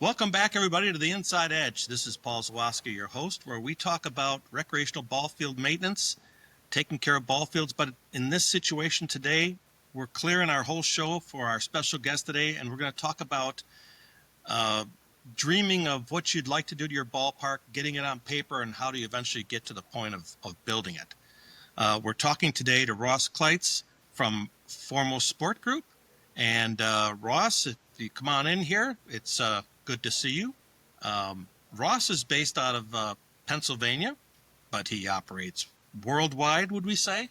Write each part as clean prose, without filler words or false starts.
Welcome back, everybody, to the Inside Edge. This is Paul Zawaski, your host, where we talk about recreational ball field maintenance, taking care of ball fields. But in this situation today, we're clearing our whole show for our special guest today, and we're going to talk about dreaming of what you'd like to do to your ballpark, getting it on paper, and how do you eventually get to the point of building it. We're talking today to Ross Clites from Foremost Sport Group. And Ross, if you come on in here, it's good to see you. Ross is based out of Pennsylvania, but he operates worldwide, would we say?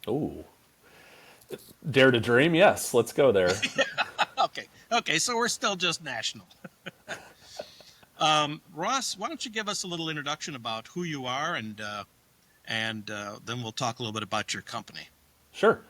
Oh, dare to dream? Yes, let's go there. Okay, so we're still just national. Ross, why don't you give us a little introduction about who you are, and then we'll talk a little bit about your company. Sure.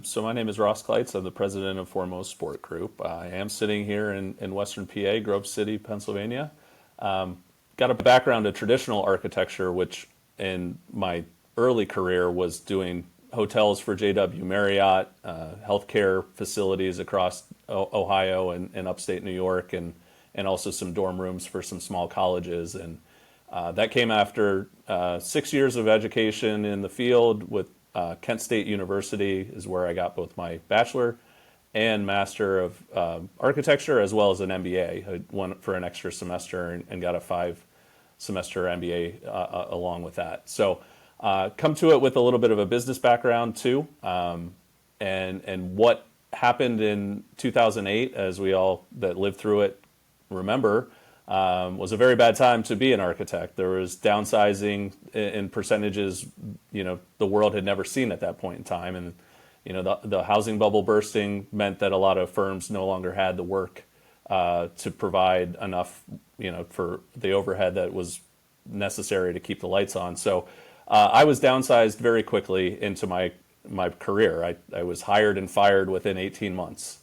So my name is Ross Clites. I'm the president of Foremost Sport Group. I am sitting here in Western PA, Grove City, Pennsylvania. Got a background in traditional architecture, which in my early career was doing hotels for JW Marriott, healthcare facilities across Ohio and upstate New York, and also some dorm rooms for some small colleges. And that came after 6 years of education in the field with Kent State University is where I got both my bachelor and master of architecture, as well as an MBA. I went for an extra semester and got a 5-semester MBA along with that. So come to it with a little bit of a business background too, and what happened in 2008, as we all that lived through it remember, was a very bad time to be an architect. There was downsizing in percentages, the world had never seen at that point in time. And, the housing bubble bursting meant that a lot of firms no longer had the work to provide enough, for the overhead that was necessary to keep the lights on. So I was downsized very quickly into my career. I was hired and fired within 18 months.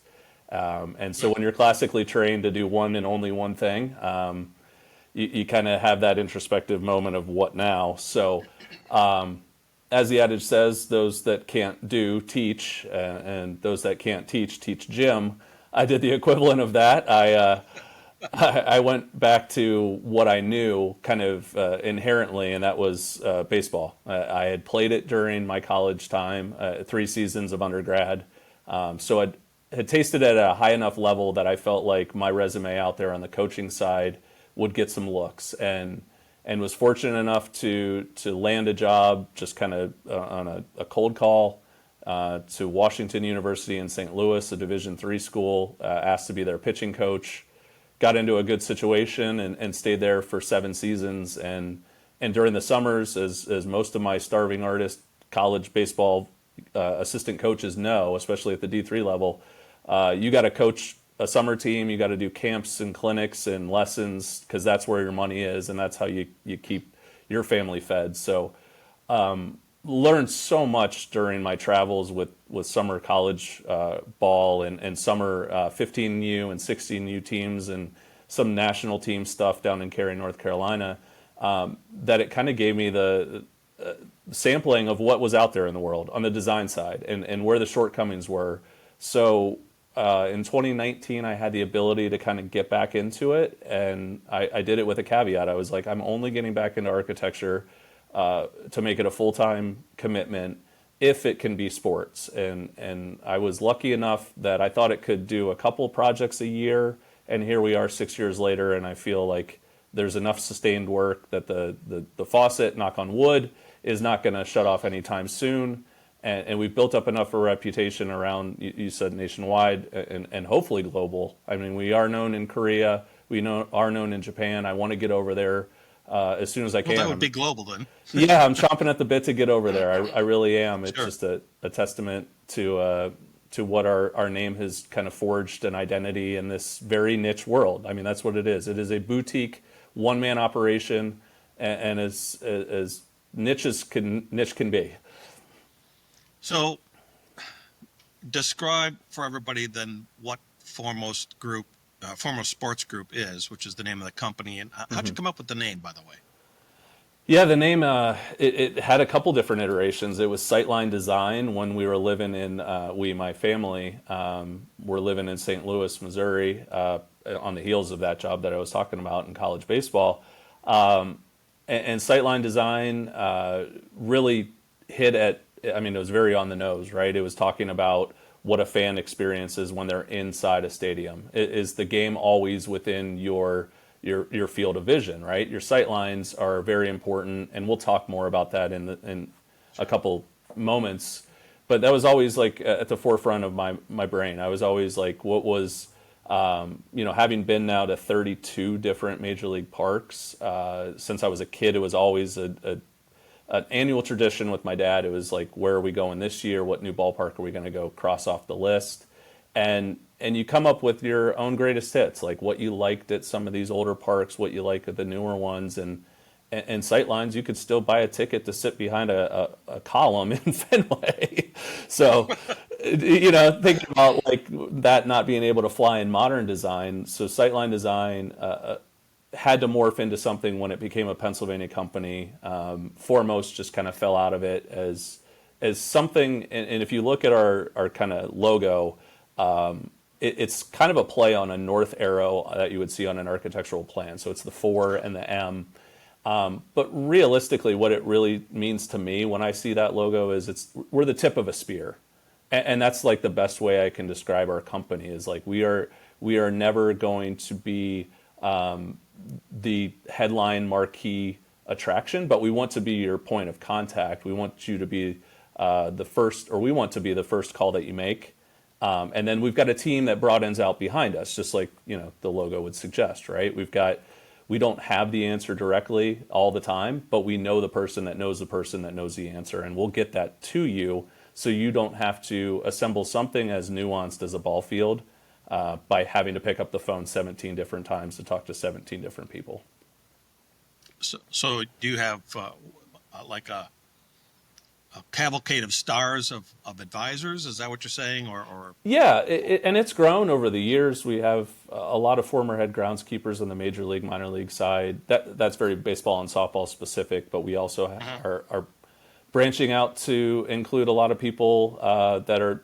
And so when you're classically trained to do one and only one thing, you kind of have that introspective moment of what now. So as the adage says, those that can't do, teach, and those that can't teach gym. I did the equivalent of that. I went back to what I knew kind of inherently, and that was baseball. I had played it during my college time, 3 seasons of undergrad. So I had tasted at a high enough level that I felt like my resume out there on the coaching side would get some looks, and was fortunate enough to land a job just kind of on a cold call to Washington University in St. Louis, a Division III school, asked to be their pitching coach. Got into a good situation and stayed there for 7 seasons. And during the summers, as most of my starving artist college baseball assistant coaches know, especially at the D3 level, you got to coach a summer team. You got to do camps and clinics and lessons because that's where your money is, and that's how you keep your family fed. So learned so much during my travels with summer college ball and summer 15U and 16U teams and some national team stuff down in Cary, North Carolina, that it kind of gave me the sampling of what was out there in the world on the design side and where the shortcomings were. So in 2019, I had the ability to kind of get back into it, and I did it with a caveat. I was like, I'm only getting back into architecture to make it a full-time commitment if it can be sports. And I was lucky enough that I thought it could do a couple projects a year, and here we are 6 years later, and I feel like there's enough sustained work that the faucet, knock on wood, is not going to shut off anytime soon. And we've built up enough of a reputation around, you said nationwide and hopefully global. I mean, we are known in Korea. Are known in Japan. I want to get over there as soon as I can. Well, that would be global then. Yeah, I'm chomping at the bit to get over there. I really am. It's Sure. just a testament to what our name has kind of forged an identity in this very niche world. I mean, that's what it is. It is a boutique, one-man operation, and as niche can be. So describe for everybody then what Foremost Sports Group is, which is the name of the company. And how'd you come up with the name, by the way? Yeah, the name, it had a couple different iterations. It was Sightline Design when we were living in, my family, were living in St. Louis, Missouri. on the heels of that job that I was talking about in college baseball. And sightline design really hit at, I mean, it was very on the nose, right? It was talking about what a fan experiences when they're inside a stadium. Is the game always within your field of vision, right? Your sight lines are very important, and we'll talk more about that in a couple moments. But that was always like at the forefront of my brain. I was always like, what was, having been now to 32 different major league parks since I was a kid, it was always an annual tradition with my dad. It was like, where are we going this year? What new ballpark are we going to go cross off the list? And you come up with your own greatest hits, like what you liked at some of these older parks, what you like at the newer ones, and sightlines. You could still buy a ticket to sit behind a column in Fenway. So, think about like that not being able to fly in modern design. So sightline design had to morph into something when it became a Pennsylvania company. Foremost just kind of fell out of it as something. And if you look at our kind of logo, it's kind of a play on a north arrow that you would see on an architectural plan. So it's the 4 and the M. But realistically, what it really means to me when I see that logo is we're the tip of a spear. And that's like the best way I can describe our company is like we are never going to be the headline marquee attraction, but we want to be your point of contact. We want you to be we want to be the first call that you make. And then we've got a team that broadens out behind us, just like, the logo would suggest, right? We don't have the answer directly all the time, but we know the person that knows the answer, and we'll get that to you so you don't have to assemble something as nuanced as a ball field by having to pick up the phone 17 different times to talk to 17 different people. So do you have like a cavalcade of stars of advisors? Is that what you're saying? Or Yeah, and it's grown over the years. We have a lot of former head groundskeepers on the major league, minor league side. That's very baseball and softball specific, but we also are branching out to include a lot of people that are,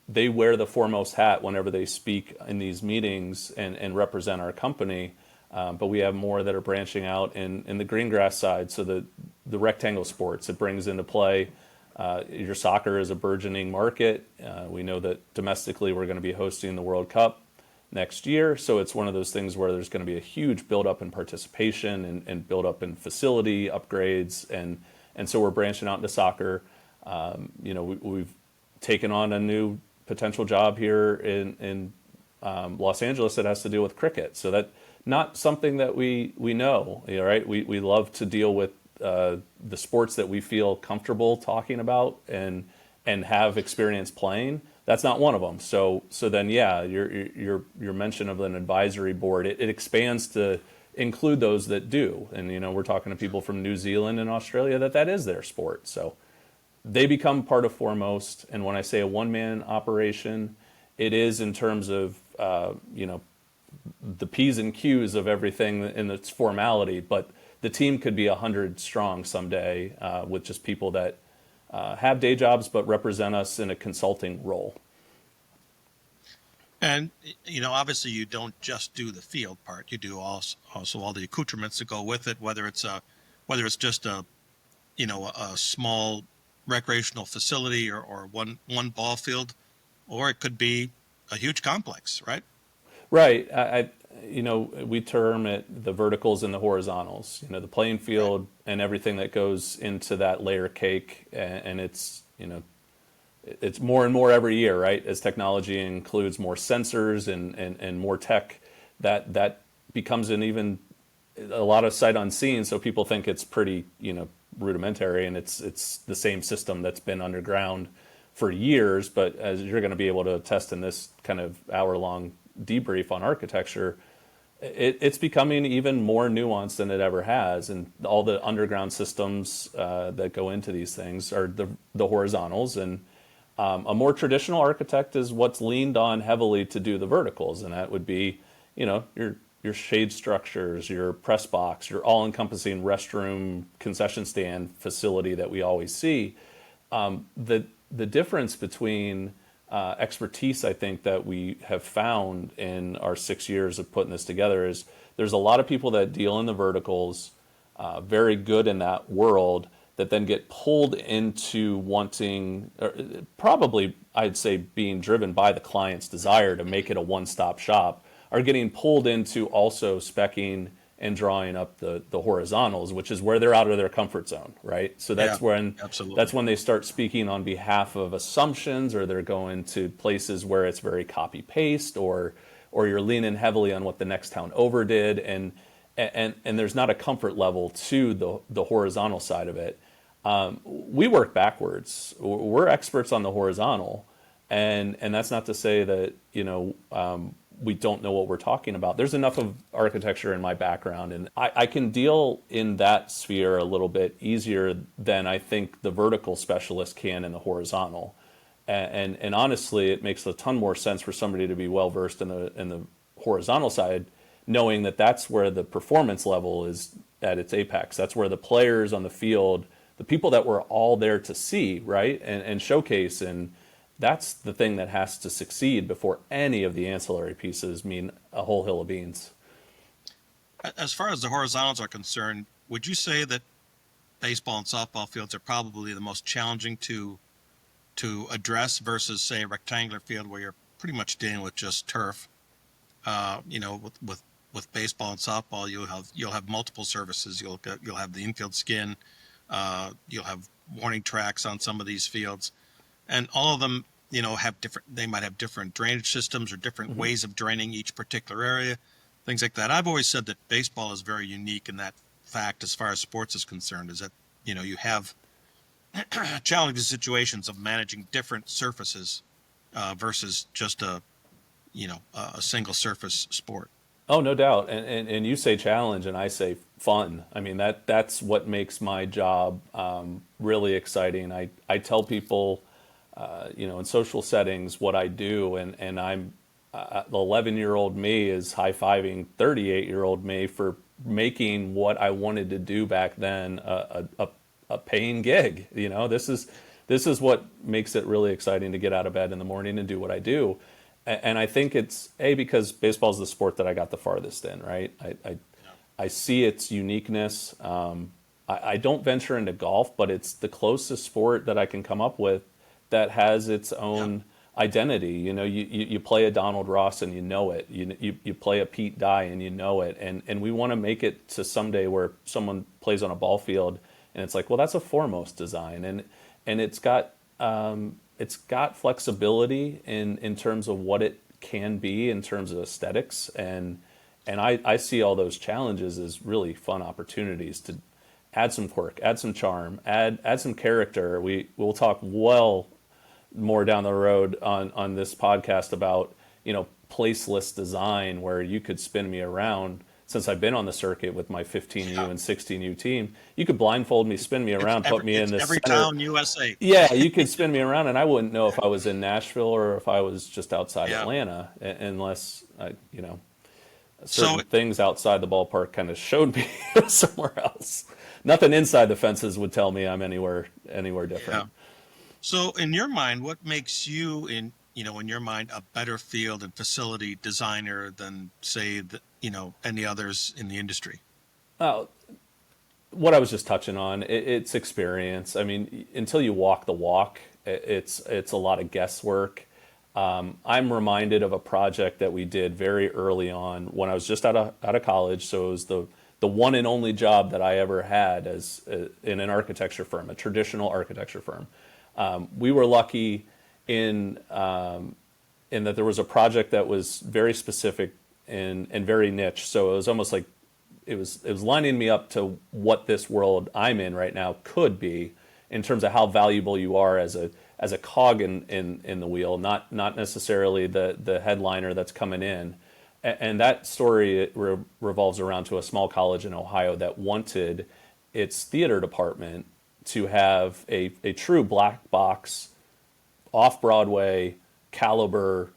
they wear the foremost hat whenever they speak in these meetings and represent our company. But we have more that are branching out in the green grass side. So the rectangle sports, it brings into play. Your soccer is a burgeoning market. We know that domestically we're going to be hosting the World Cup next year. So it's one of those things where there's going to be a huge buildup in participation and buildup in facility upgrades. And so we're branching out into soccer. We've taken on a new potential job here in Los Angeles that has to deal with cricket. So that not something that we know, right? We love to deal with the sports that we feel comfortable talking about and have experience playing. That's not one of them. So then, yeah, your mention of an advisory board, it expands to include those that do. And, we're talking to people from New Zealand and Australia that is their sport. So they become part of Foremost. And when I say a one-man operation, it is in terms of, the P's and Q's of everything in its formality, but the team could be 100 strong someday with just people that have day jobs but represent us in a consulting role. And obviously you don't just do the field part. You do also all the accoutrements that go with it, whether it's just a small recreational facility or one ball field, or it could be a huge complex, right? Right. We term it the verticals and the horizontals. The playing field and everything that goes into that layer cake, and it's more and more every year, right? As technology includes more sensors and more tech, that becomes a lot of sight unseen. So people think it's pretty rudimentary, and it's the same system that's been underground for years. But as you're going to be able to test in this kind of hour-long debrief on architecture, it's becoming even more nuanced than it ever has, and all the underground systems that go into these things are the horizontals, and a more traditional architect is what's leaned on heavily to do the verticals, and that would be your shade structures, your press box, your all-encompassing restroom concession stand facility that we always see. The difference between expertise I think that we have found in our 6 years of putting this together is there's a lot of people that deal in the verticals, very good in that world, that then get pulled into wanting, or probably I'd say being driven by the client's desire to make it a one-stop shop, are getting pulled into also specking and drawing up the horizontals, which is where they're out of their comfort zone, right? So Yeah, that's absolutely. when they start speaking on behalf of assumptions, or they're going to places where it's very copy paste, or you're leaning heavily on what the next town over did, and there's not a comfort level to the horizontal side of it. We work backwards. We're experts on the horizontal, and that's not to say that we don't know what we're talking about. There's enough of architecture in my background, and I can deal in that sphere a little bit easier than I think the vertical specialist can in the horizontal. And honestly, it makes a ton more sense for somebody to be well versed in the horizontal side, knowing that that's where the performance level is at its apex. That's where the players on the field, the people that we're all there to see, right, and showcase, and that's the thing that has to succeed before any of the ancillary pieces mean a whole hill of beans. As far as the horizontals are concerned, would you say that baseball and softball fields are probably the most challenging to address versus, say, a rectangular field where you're pretty much dealing with just turf? With baseball and softball, you'll have multiple surfaces. You'll have the infield skin. You'll have warning tracks on some of these fields, and all of them, have different. They might have different drainage systems or different Mm-hmm. ways of draining each particular area, things like that. I've always said that baseball is very unique in that fact, as far as sports is concerned, is that you have challenging situations of managing different surfaces versus just a single surface sport. Oh, no doubt. And you say challenge, and I say fun. I mean, that's what makes my job really exciting. I tell people, in social settings what I do, and I'm the 11-year-old me is high-fiving 38-year-old me for making what I wanted to do back then a paying gig. This is what makes it really exciting to get out of bed in the morning and do what I do. And I think it's because baseball is the sport that I got the farthest in, right? I see its uniqueness. I don't venture into golf, but it's the closest sport that I can come up with that has its Yeah. own identity. You play a Donald Ross and you know it. You play a Pete Dye and you know it. And we want to make it to someday where someone plays on a ball field and it's like, well, that's a Foremost design, and it's got flexibility in terms of what it can be in terms of aesthetics, and I see all those challenges as really fun opportunities to add some quirk, add some charm, add some character. We'll talk well more down the road on this podcast about placeless design, where you could spin me around. Since I've been on the circuit with my 15U Yeah. and 16U team, you could blindfold me, spin me around, put me in It's the every center. town USA. Yeah, you could spin me around, and I wouldn't know if I was in Nashville or if I was just outside Yeah. Atlanta, unless So certain things outside the ballpark kind of showed me somewhere else. Nothing inside the fences would tell me I'm anywhere different. yeah. So in your mind, what makes you in your mind a better field and facility designer than, say, any others in the industry? What I was just touching on, it's experience. I mean, until you walk the walk, it's a lot of guesswork. I'm reminded of a project that we did very early on when I was just out of college. So it was the one and only job that I ever had as in an architecture firm, a traditional architecture firm. We were lucky in in that there was a project that was very specific and very niche. So it was almost like it was lining me up to what this world I'm in right now could be in terms of how valuable you are as a cog in the wheel, not necessarily the headliner that's coming in. And that story revolves around to a small college in Ohio that wanted its theater department to have a true black box, off Broadway caliber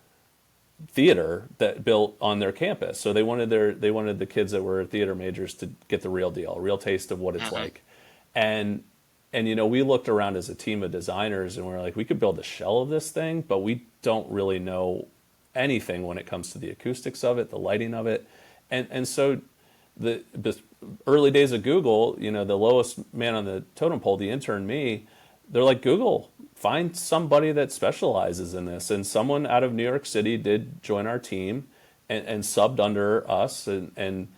theater that built on their campus. So they wanted the kids that were theater majors to get the real deal, a real taste of what it's Hmm. like. And and we looked around as a team of designers and we are like, we could build a shell of this thing, but we don't really know anything when it comes to the acoustics of it, the lighting of it. And so the early days of Google, the lowest man on the totem pole, the intern, me, they're like, Google, find somebody that specializes in this. And someone out of New York City did join our team and subbed under us and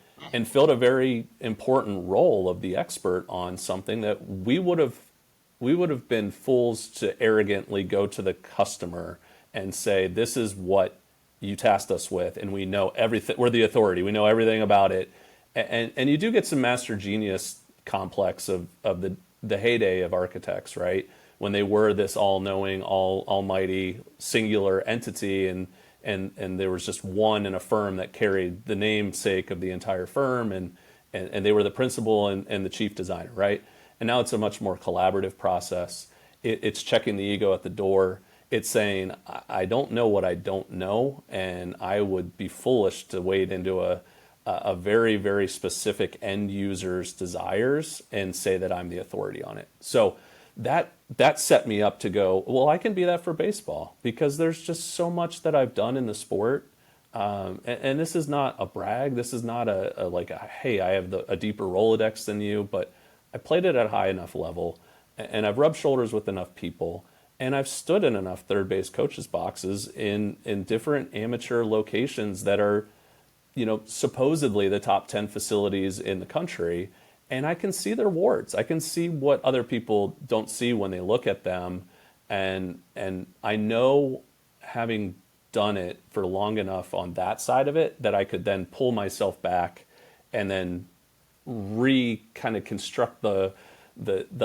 filled a very important role of the expert on something that we would have been fools to arrogantly go to the customer and say, this is what you tasked us with, and we know everything. We're the authority. We know everything about it. And you do get some master genius complex of the heyday of architects, right? When they were this all-knowing, almighty, singular entity, and there was just one in a firm that carried the namesake of the entire firm, and they were the principal and the chief designer, right? And now it's a much more collaborative process. It's checking the ego at the door. It's saying, I don't know what I don't know, and I would be foolish to wade into a very, very specific end user's desires and say that I'm the authority on it. So that set me up to go, well, I can be that for baseball, because there's just so much that I've done in the sport. And this is not a brag. This is not hey, I have a deeper Rolodex than you, but I played it at a high enough level, and I've rubbed shoulders with enough people, and I've stood in enough third base coaches boxes in different amateur locations that are, supposedly the top 10 facilities in the country. And I can see their warts. I can see what other people don't see when they look at them. And I know, having done it for long enough on that side of it, that I could then pull myself back and then kind of construct the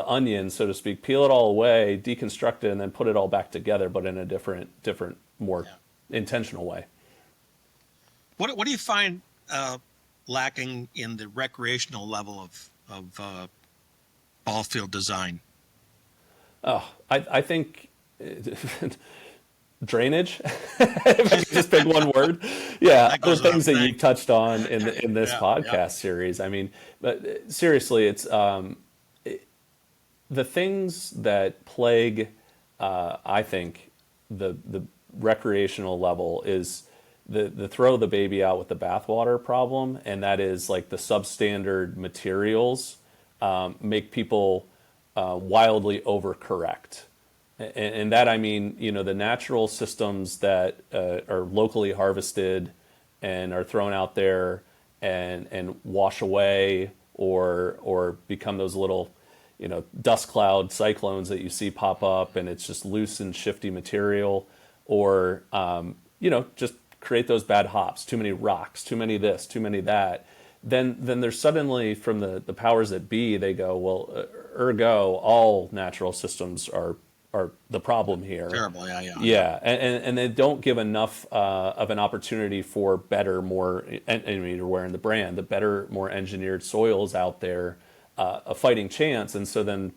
onion, so to speak, peel it all away, deconstruct it, and then put it all back together, but in a different, more intentional way. What do you find lacking in the recreational level of ball field design? Oh, I think drainage. If I could just pick one word, other things that you touched on in this podcast series. I mean, but seriously, it's the things that plague, I think, the recreational level is the throw the baby out with the bathwater problem, and that is like the substandard materials make people wildly overcorrect. And that, I mean, the natural systems that are locally harvested and are thrown out there and wash away or become those little, dust cloud cyclones that you see pop up, and it's just loose and shifty material, or, just create those bad hops, too many rocks, too many this, too many that. Then there's suddenly, from the powers that be, they go, well, ergo, all natural systems are the problem here. Terrible, yeah. And they don't give enough of an opportunity for better, more, and you're wearing the brand, the better, more engineered soils out there, a fighting chance. And so then,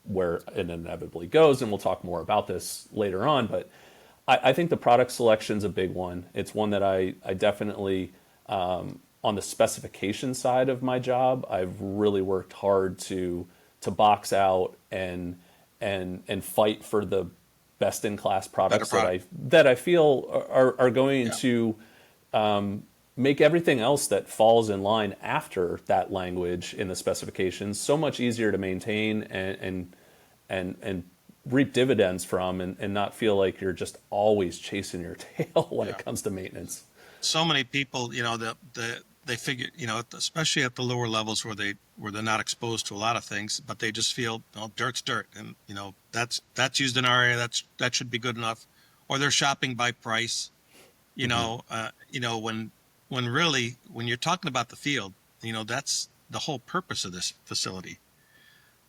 where it inevitably goes, and we'll talk more about this later on, but I think the product selection's a big one. It's one that I definitely, on the specification side of my job, I've really worked hard to box out and fight for the best in class products that I feel are going to make everything else that falls in line after that language in the specifications so much easier to maintain and reap dividends from, and not feel like you're just always chasing your tail when it comes to maintenance. So many people, they figure, especially at the lower levels where they're not exposed to a lot of things, but they just feel, dirt's dirt, and that's used in our area, that should be good enough, or they're shopping by price. When really, when you're talking about the field, that's the whole purpose of this facility.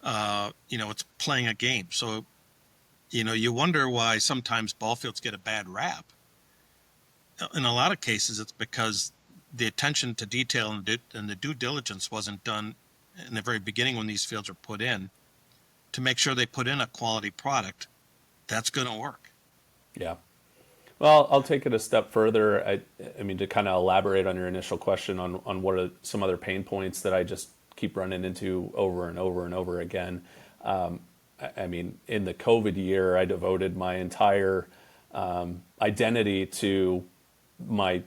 It's playing a game. So, you wonder why sometimes ball fields get a bad rap. In a lot of cases, it's because the attention to detail and the due diligence wasn't done in the very beginning when these fields are put in, to make sure they put in a quality product that's going to work. Yeah. Well, I'll take it a step further. I mean, to kind of elaborate on your initial question on what are some other pain points that I just keep running into over and over and over again. I mean, in the COVID year, I devoted my entire identity to my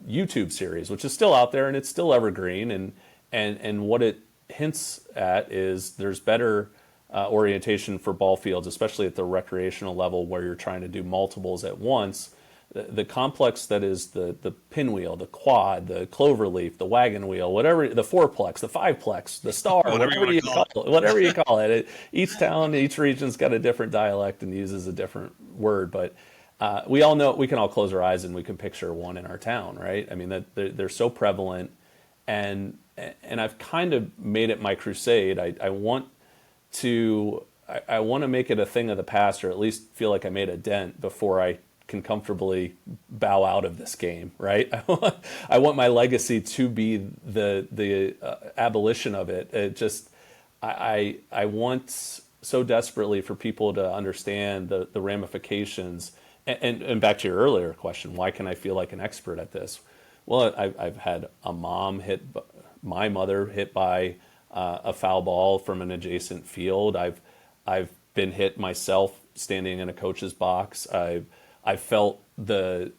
YouTube series, which is still out there and it's still evergreen. And what it hints at is there's better orientation for ball fields, especially at the recreational level where you're trying to do multiples at once. The complex that is the pinwheel, the quad, the cloverleaf, the wagon wheel, whatever, the fourplex, the fiveplex, the star, Whatever you want to call it. whatever you call it. Each town, each region's got a different dialect and uses a different word, but we all know, we can all close our eyes and we can picture one in our town, right? I mean, that they're so prevalent, and I've kind of made it my crusade. I want to make it a thing of the past, or at least feel like I made a dent before I can comfortably bow out of this game, right? I want my legacy to be the abolition of it. It just, I want so desperately for people to understand the ramifications. And back to your earlier question, why can I feel like an expert at this? Well, I've had my mother hit by a foul ball from an adjacent field. I've been hit myself standing in a coach's box. I felt the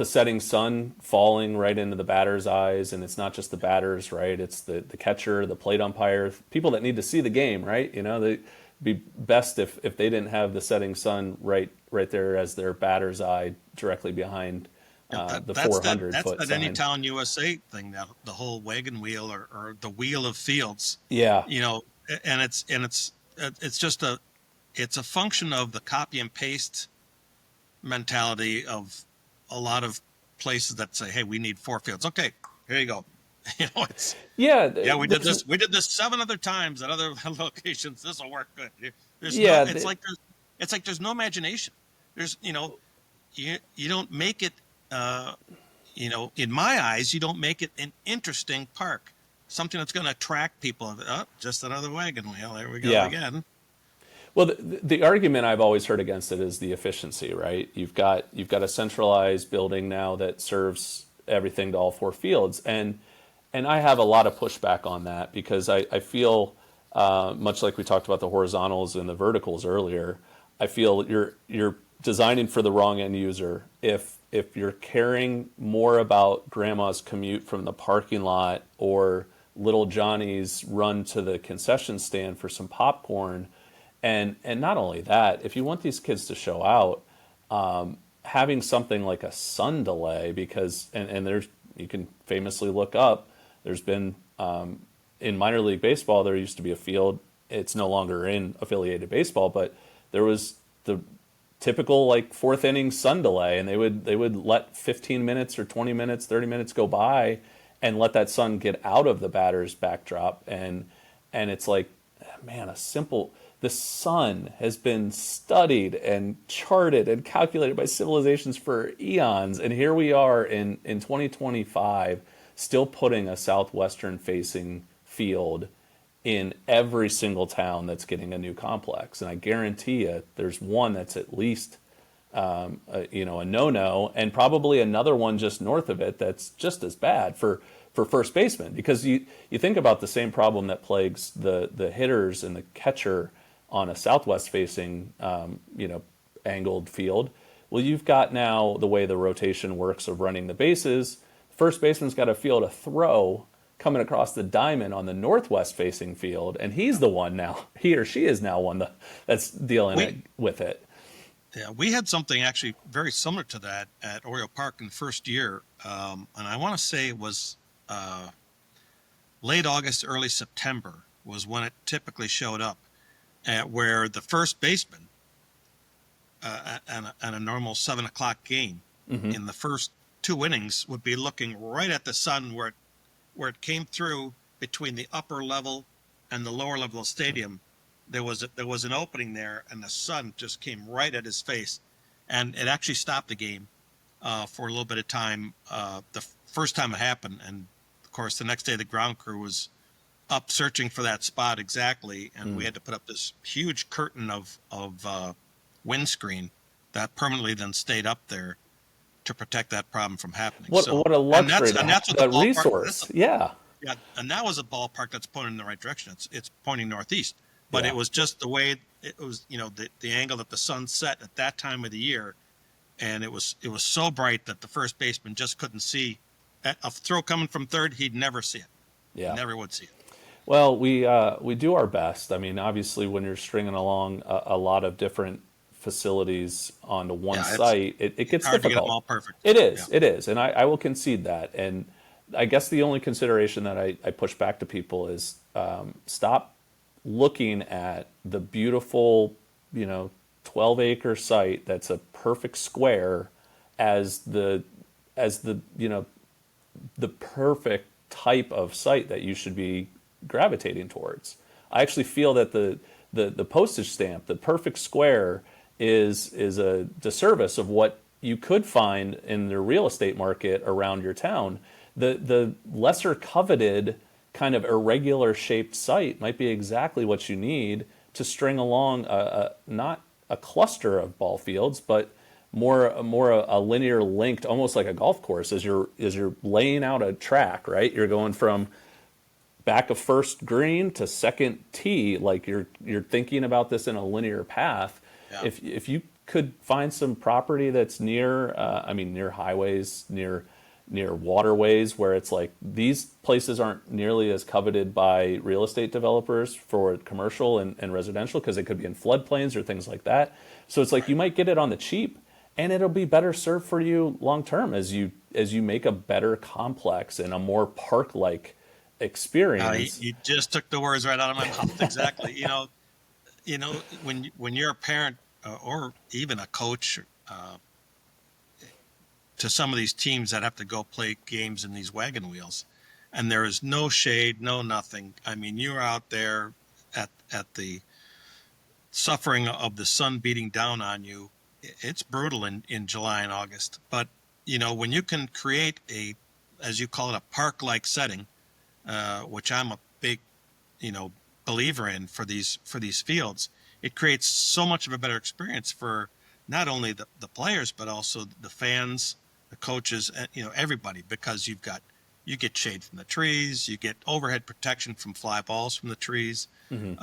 setting sun falling right into the batter's eyes, and it's not just the batters, right? It's the catcher, the plate umpire, people that need to see the game, right? You know, they'd be best if they didn't have the setting sun right there as their batter's eye directly behind the 400 foot that's that sign. Anytown USA thing, that the whole wagon wheel or the wheel of fields. Yeah. You know, and it's just it's a function of the copy and paste mentality of a lot of places that say, hey, we need 4 fields. Okay, here you go. You know, it's we did this 7 other times at other locations. This will work good. It's like there's no imagination. There's, you know, you don't make it, you know, in my eyes, you don't make it an interesting park, something that's going to attract people. Oh, just another wagon wheel. There we go again. Well, the argument I've always heard against it is the efficiency, right? You've got a centralized building now that serves everything to all 4 fields, and I have a lot of pushback on that because I feel much like we talked about the horizontals and the verticals earlier. I feel you're designing for the wrong end user. If you're caring more about grandma's commute from the parking lot or little Johnny's run to the concession stand for some popcorn. And not only that, if you want these kids to show out, having something like a sun delay, because and there's, you can famously look up, there's been in minor league baseball, there used to be a field. It's no longer in affiliated baseball, but there was the typical like 4th inning sun delay, and they would let 15 minutes or 20 minutes, 30 minutes go by, and let that sun get out of the batter's backdrop, and it's like, man, the sun has been studied and charted and calculated by civilizations for eons. And here we are in 2025, still putting a southwestern facing field in every single town that's getting a new complex. And I guarantee you there's one that's at least a no-no, and probably another one just north of it that's just as bad for first baseman. Because you think about the same problem that plagues the hitters and the catcher on a southwest facing angled field. Well, you've got now the way the rotation works of running the bases. First baseman's got to field a throw coming across the diamond on the northwest facing field, and he's the one now, he or she is now one that's dealing with it. Yeah, we had something actually very similar to that at Oriole Park in the first year, and I want to say it was late August, early September was when it typically showed up, where the first baseman and a normal 7 o'clock game in the first 2 innings would be looking right at the sun where it came through between the upper level and the lower level of the stadium. There was an opening there, and the sun just came right at his face, and it actually stopped the game for a little bit of time. The first time it happened, and of course the next day the ground crew was up searching for that spot exactly, and we had to put up this huge curtain of windscreen that permanently then stayed up there to protect that problem from happening. What a luxury! And that's what that the ballpark, resource, yeah. Yeah, and that was a ballpark that's pointing in the right direction. It's pointing northeast, but it Yeah. was just the way it was. The angle that the sun set at that time of the year, and it was so bright that the first baseman just couldn't see. A throw coming from third, he'd never see it. He Yeah. never would see it. Well, we do our best. I mean, obviously, when you're stringing along a lot of different facilities onto one Yeah, it's site, it it's gets hard to get them difficult. all perfect. Yeah, It is, and I will concede that. And I guess the only consideration that I push back to people is stop looking at the beautiful, 12-acre site that's a perfect square as the perfect type of site that you should be gravitating towards. I actually feel that the postage stamp, the perfect square, is a disservice of what you could find in the real estate market around your town. The lesser coveted kind of irregular shaped site might be exactly what you need to string along not a cluster of ball fields, but more a linear linked, almost like a golf course, as you're laying out a track, right? You're going from back of first green to second tee, like you're thinking about this in a linear path. yeah. If you could find some property that's near, near highways, near waterways, where it's like these places aren't nearly as coveted by real estate developers for commercial and residential, because it could be in floodplains or things like that. So it's like Right. you might get it on the cheap, and it'll be better served for you long term as you make a better complex and a more park like You, experience. you just took the words right out of my mouth. Exactly. When you're a parent or even a coach uh, to some of these teams that have to go play games in these wagon wheels, and there is no shade, no nothing. I mean, you're out there at the suffering of the sun beating down on you. It's brutal in July and August. But when you can create as you call it, a park-like setting, which I'm a big, you know, believer in for these fields, it creates so much of a better experience for not only the players but also the fans, the coaches, and everybody, because you get shade from the trees, you get overhead protection from fly balls from the trees. Hmm.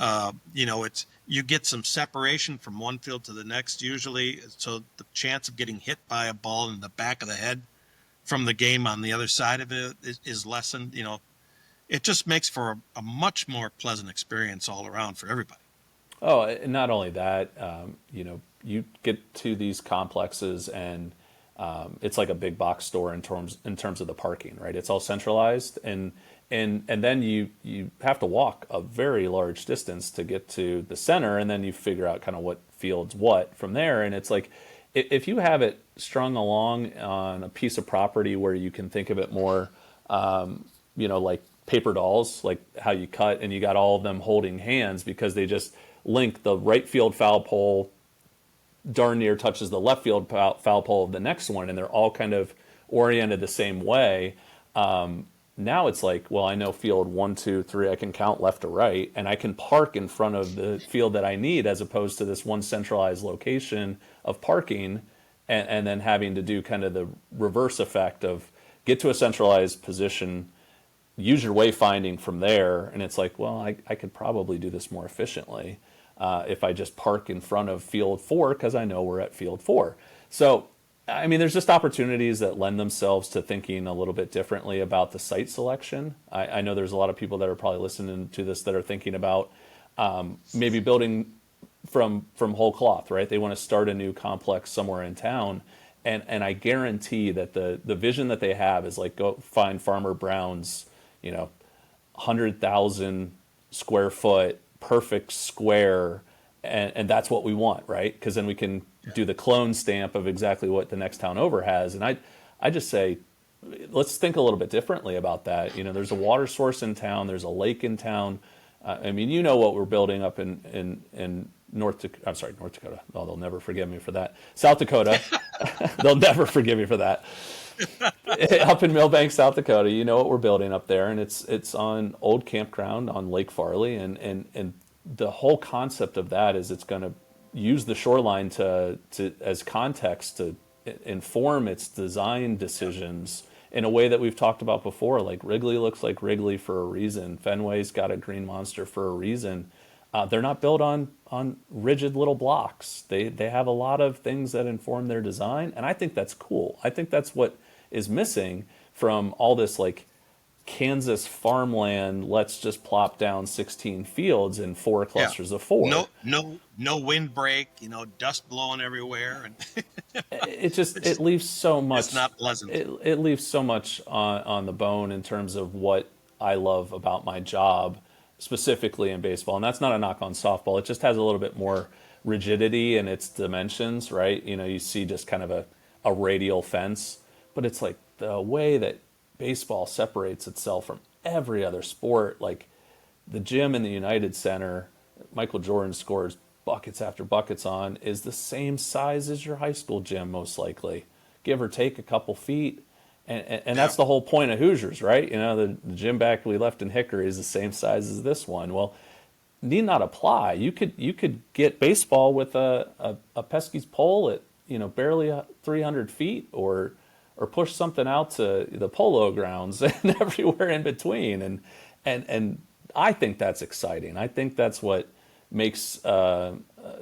It's you get some separation from one field to the next usually, so the chance of getting hit by a ball in the back of the head from the game on the other side of it is lessened. It just makes for a much more pleasant experience all around for everybody. Oh, and not only that, you get to these complexes and it's like a big box store in terms of the parking, right? It's all centralized, and then you have to walk a very large distance to get to the center, and then you figure out kind of what fields what from there. And it's like if you have it strung along on a piece of property where you can think of it more, like paper dolls, like how you cut, and you got all of them holding hands because they just link the right field foul pole darn near touches the left field foul pole of the next one, and they're all kind of oriented the same way. Now it's like, well, I know field 1, 2, 3, I can count left to right, and I can park in front of the field that I need, as opposed to this one centralized location of parking, and then having to do kind of the reverse effect of get to a centralized position, use your wayfinding from there, and it's like, well, I could probably do this more efficiently if I just park in front of field 4 because I know we're at field 4. So, I mean, there's just opportunities that lend themselves to thinking a little bit differently about the site selection. I know there's a lot of people that are probably listening to this that are thinking about maybe building from whole cloth, right? They want to start a new complex somewhere in town. And I guarantee that the vision that they have is like, go find Farmer Brown's, 100,000 square foot perfect square, and that's what we want, right? Because then we can Yeah. do the clone stamp of exactly what the next town over has. And I just say, let's think a little bit differently about that. There's a water source in town, there's a lake in town. What we're building up in North Dakota. Oh, they'll never forgive me for that. South Dakota, they'll never forgive me for that. Up in Millbank, South Dakota, you know what we're building up there, and it's on old campground on Lake Farley, and the whole concept of that is it's going to use the shoreline to as context to inform its design decisions in a way that we've talked about before. Like Wrigley looks like Wrigley for a reason. Fenway's got a green monster for a reason. They're not built on rigid little blocks. They have a lot of things that inform their design, and I think that's cool. I think that's what is missing from all this like Kansas farmland. Let's just plop down 16 fields in four Yeah. clusters of four. No windbreak, dust blowing everywhere, and It just it's it leaves so it's much. not pleasant. It leaves so much on the bone in terms of what I love about my job, specifically in baseball. And that's not a knock on softball. It just has a little bit more rigidity in its dimensions, right? You see just kind of a radial fence, but it's like the way that baseball separates itself from every other sport. Like the gym in the United Center, Michael Jordan scores buckets after buckets on, is the same size as your high school gym, most likely, give or take a couple feet. And Yeah. that's the whole point of Hoosiers, right? The gym back we left in Hickory is the same size as this one. Well, need not apply. You could get baseball with a Pesky's pole at barely 300 feet, or push something out to the polo grounds and everywhere in between. And I think that's exciting. I think that's what makes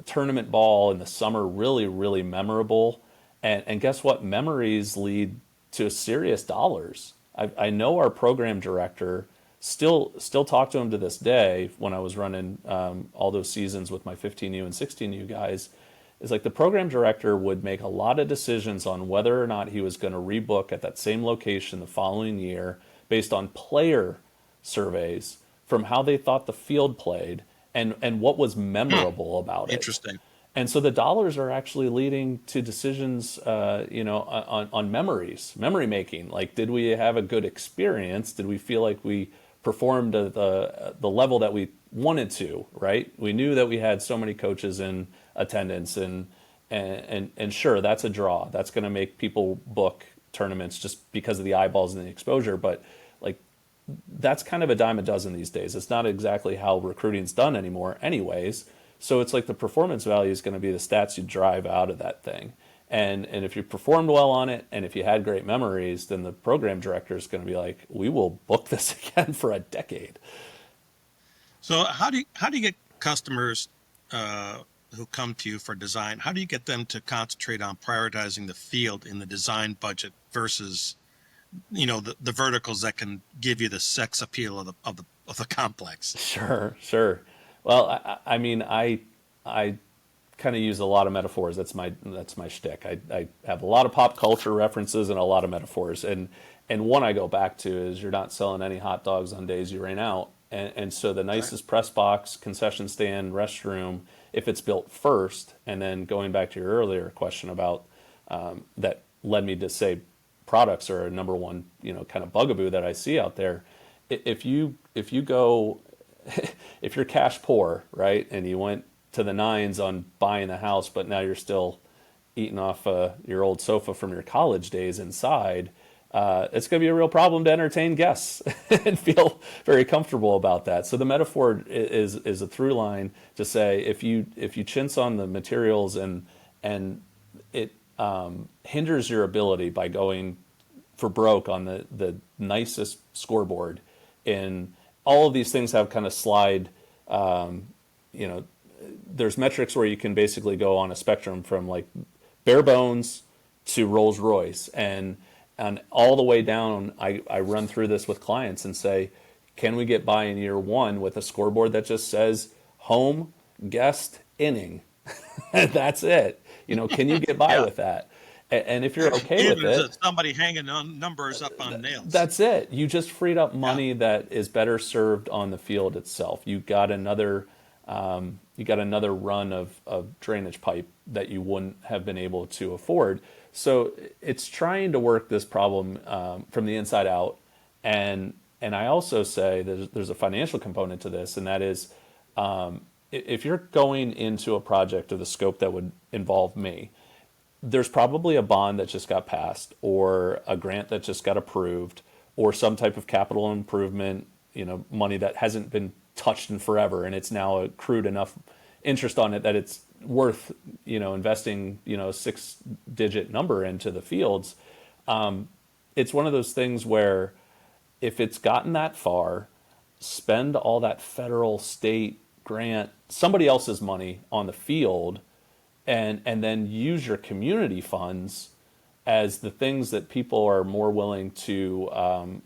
tournament ball in the summer really, really memorable. And guess what? Memories lead to serious dollars. I know our program director, still talk to him to this day when I was running all those seasons with my 15U and 16U guys, is like the program director would make a lot of decisions on whether or not he was going to rebook at that same location the following year based on player surveys from how they thought the field played and what was Hmm. memorable about it. Interesting. And so the dollars are actually leading to decisions, on memories, memory making. Like, did we have a good experience? Did we feel like we performed at the level that we wanted to? Right? We knew that we had so many coaches in attendance, and sure, that's a draw. That's going to make people book tournaments just because of the eyeballs and the exposure. But like, that's kind of a dime a dozen these days. It's not exactly how recruiting's done anymore, anyways. So it's like the performance value is going to be the stats you drive out of that thing. And if you performed well on it, and if you had great memories, then the program director is going to be like, we will book this again for a decade. So how do you get customers who come to you for design? How do you get them to concentrate on prioritizing the field in the design budget versus the verticals that can give you the sex appeal of the complex? Sure. Well, I mean, I kind of use a lot of metaphors. That's my shtick. I have a lot of pop culture references and a lot of metaphors. And one I go back to is you're not selling any hot dogs on days you rain out. And so the Okay. nicest press box, concession stand, restroom, if it's built first, and then going back to your earlier question about that led me to say products are a number one, kind of bugaboo that I see out there. If you go, if you're cash poor, right, and you went to the nines on buying the house, but now you're still eating off your old sofa from your college days inside, it's going to be a real problem to entertain guests and feel very comfortable about that. So the metaphor is a through line to say if you chintz on the materials and it hinders your ability by going for broke on the nicest scoreboard. And all of these things have kind of slide, there's metrics where you can basically go on a spectrum from like bare bones to Rolls Royce. And all the way down, I run through this with clients and say, can we get by in year one with a scoreboard that just says home, guest, inning? That's it. Can you get by Yeah. with that? And if you're okay with Even it, somebody hanging on numbers up on nails. that's it. You just freed up Yeah. money that is better served on the field itself. You got another run of drainage pipe that you wouldn't have been able to afford. So it's trying to work this problem from the inside out. And I also say there's a financial component to this, and that is if you're going into a project of the scope that would involve me, there's probably a bond that just got passed or a grant that just got approved or some type of capital improvement, money that hasn't been touched in forever, and it's now accrued enough interest on it that it's worth, investing, a 6-digit number into the fields. it's one of those things where if it's gotten that far, spend all that federal, state grant, somebody else's money on the field, and then use your community funds as the things that people are more willing to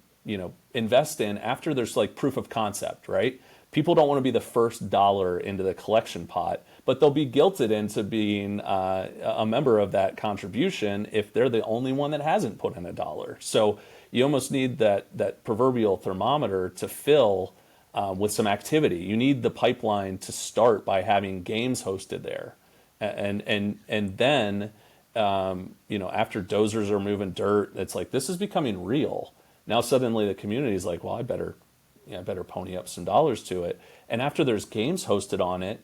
invest in after there's like proof of concept, right? People don't want to be the first dollar into the collection pot, but they'll be guilted into being a member of that contribution if they're the only one that hasn't put in a dollar. So you almost need that proverbial thermometer to fill with some activity. You need the pipeline to start by having games hosted there, and then after dozers are moving dirt, it's like this is becoming real. Now suddenly the community is like, well, I better pony up some dollars to it. And after there's games hosted on it,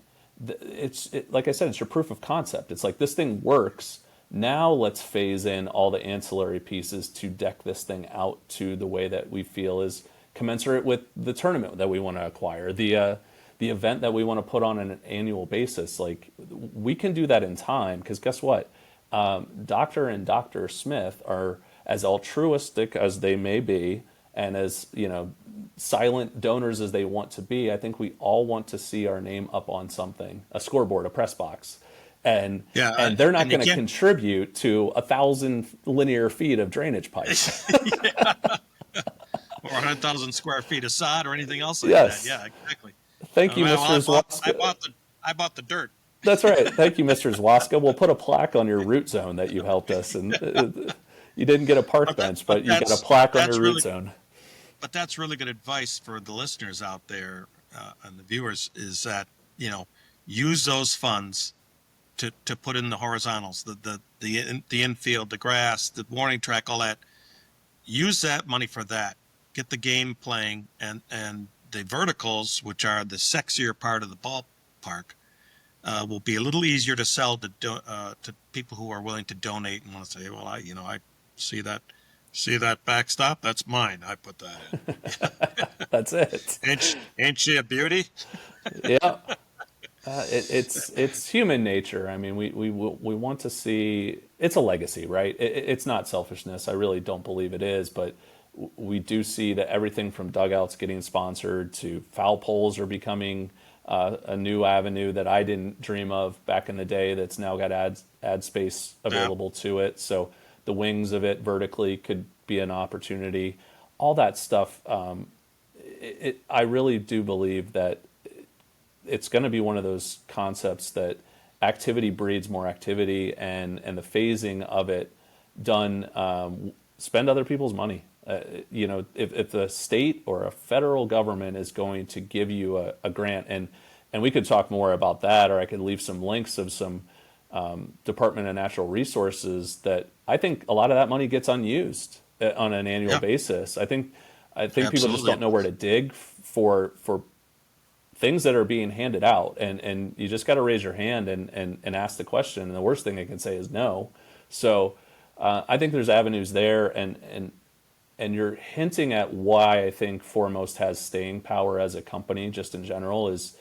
like I said, it's your proof of concept. It's like this thing works. Now let's phase in all the ancillary pieces to deck this thing out to the way that we feel is commensurate with the tournament that we want to acquire, the event that we want to put on an annual basis. Like we can do that in time because guess what? Dr. and Dr. Smith are as altruistic as they may be, and as silent donors as they want to be. I think we all want to see our name up on something, a scoreboard, a press box, and they're not going to contribute to 1,000 linear feet of drainage pipes. Or 100,000 square feet of sod or anything else like Yes. that. Yeah, exactly. Thank you, Mr. Zwaska. I bought the dirt. That's right. Thank you, Mr. Zwaska. We'll put a plaque on your root zone that you helped us. And you didn't get a park bench, but you got a plaque on your root zone. But that's really good advice for the listeners out there and the viewers is that, use those funds to put in the horizontals, the infield, the grass, the warning track, all that. Use that money for that. Get the game playing, and the verticals, which are the sexier part of the ballpark, will be a little easier to sell to people who are willing to donate and want to say, well, I see that backstop, that's mine. I put that in. That's it. Ain't she a beauty? Yeah. It's human nature. I mean, we want to see. It's a legacy, right? It's not selfishness. I really don't believe it is, but we do see that everything from dugouts getting sponsored to foul poles are becoming a new avenue that I didn't dream of back in the day. That's now got ad space available to it. So the wings of it vertically could be an opportunity. All that stuff. I really do believe that it's going to be one of those concepts that activity breeds more activity, and the phasing of it done. Spend other people's money. If the state or a federal government is going to give you a grant, and we could talk more about that, or I could leave some links of some Department of Natural Resources that I think a lot of that money gets unused on an annual basis. I think people just don't know where to dig for things that are being handed out, and you just got to raise your hand and ask the question. And the worst thing they can say is no. So I think there's avenues there, and you're hinting at why I think Foremost has staying power as a company, just in general, is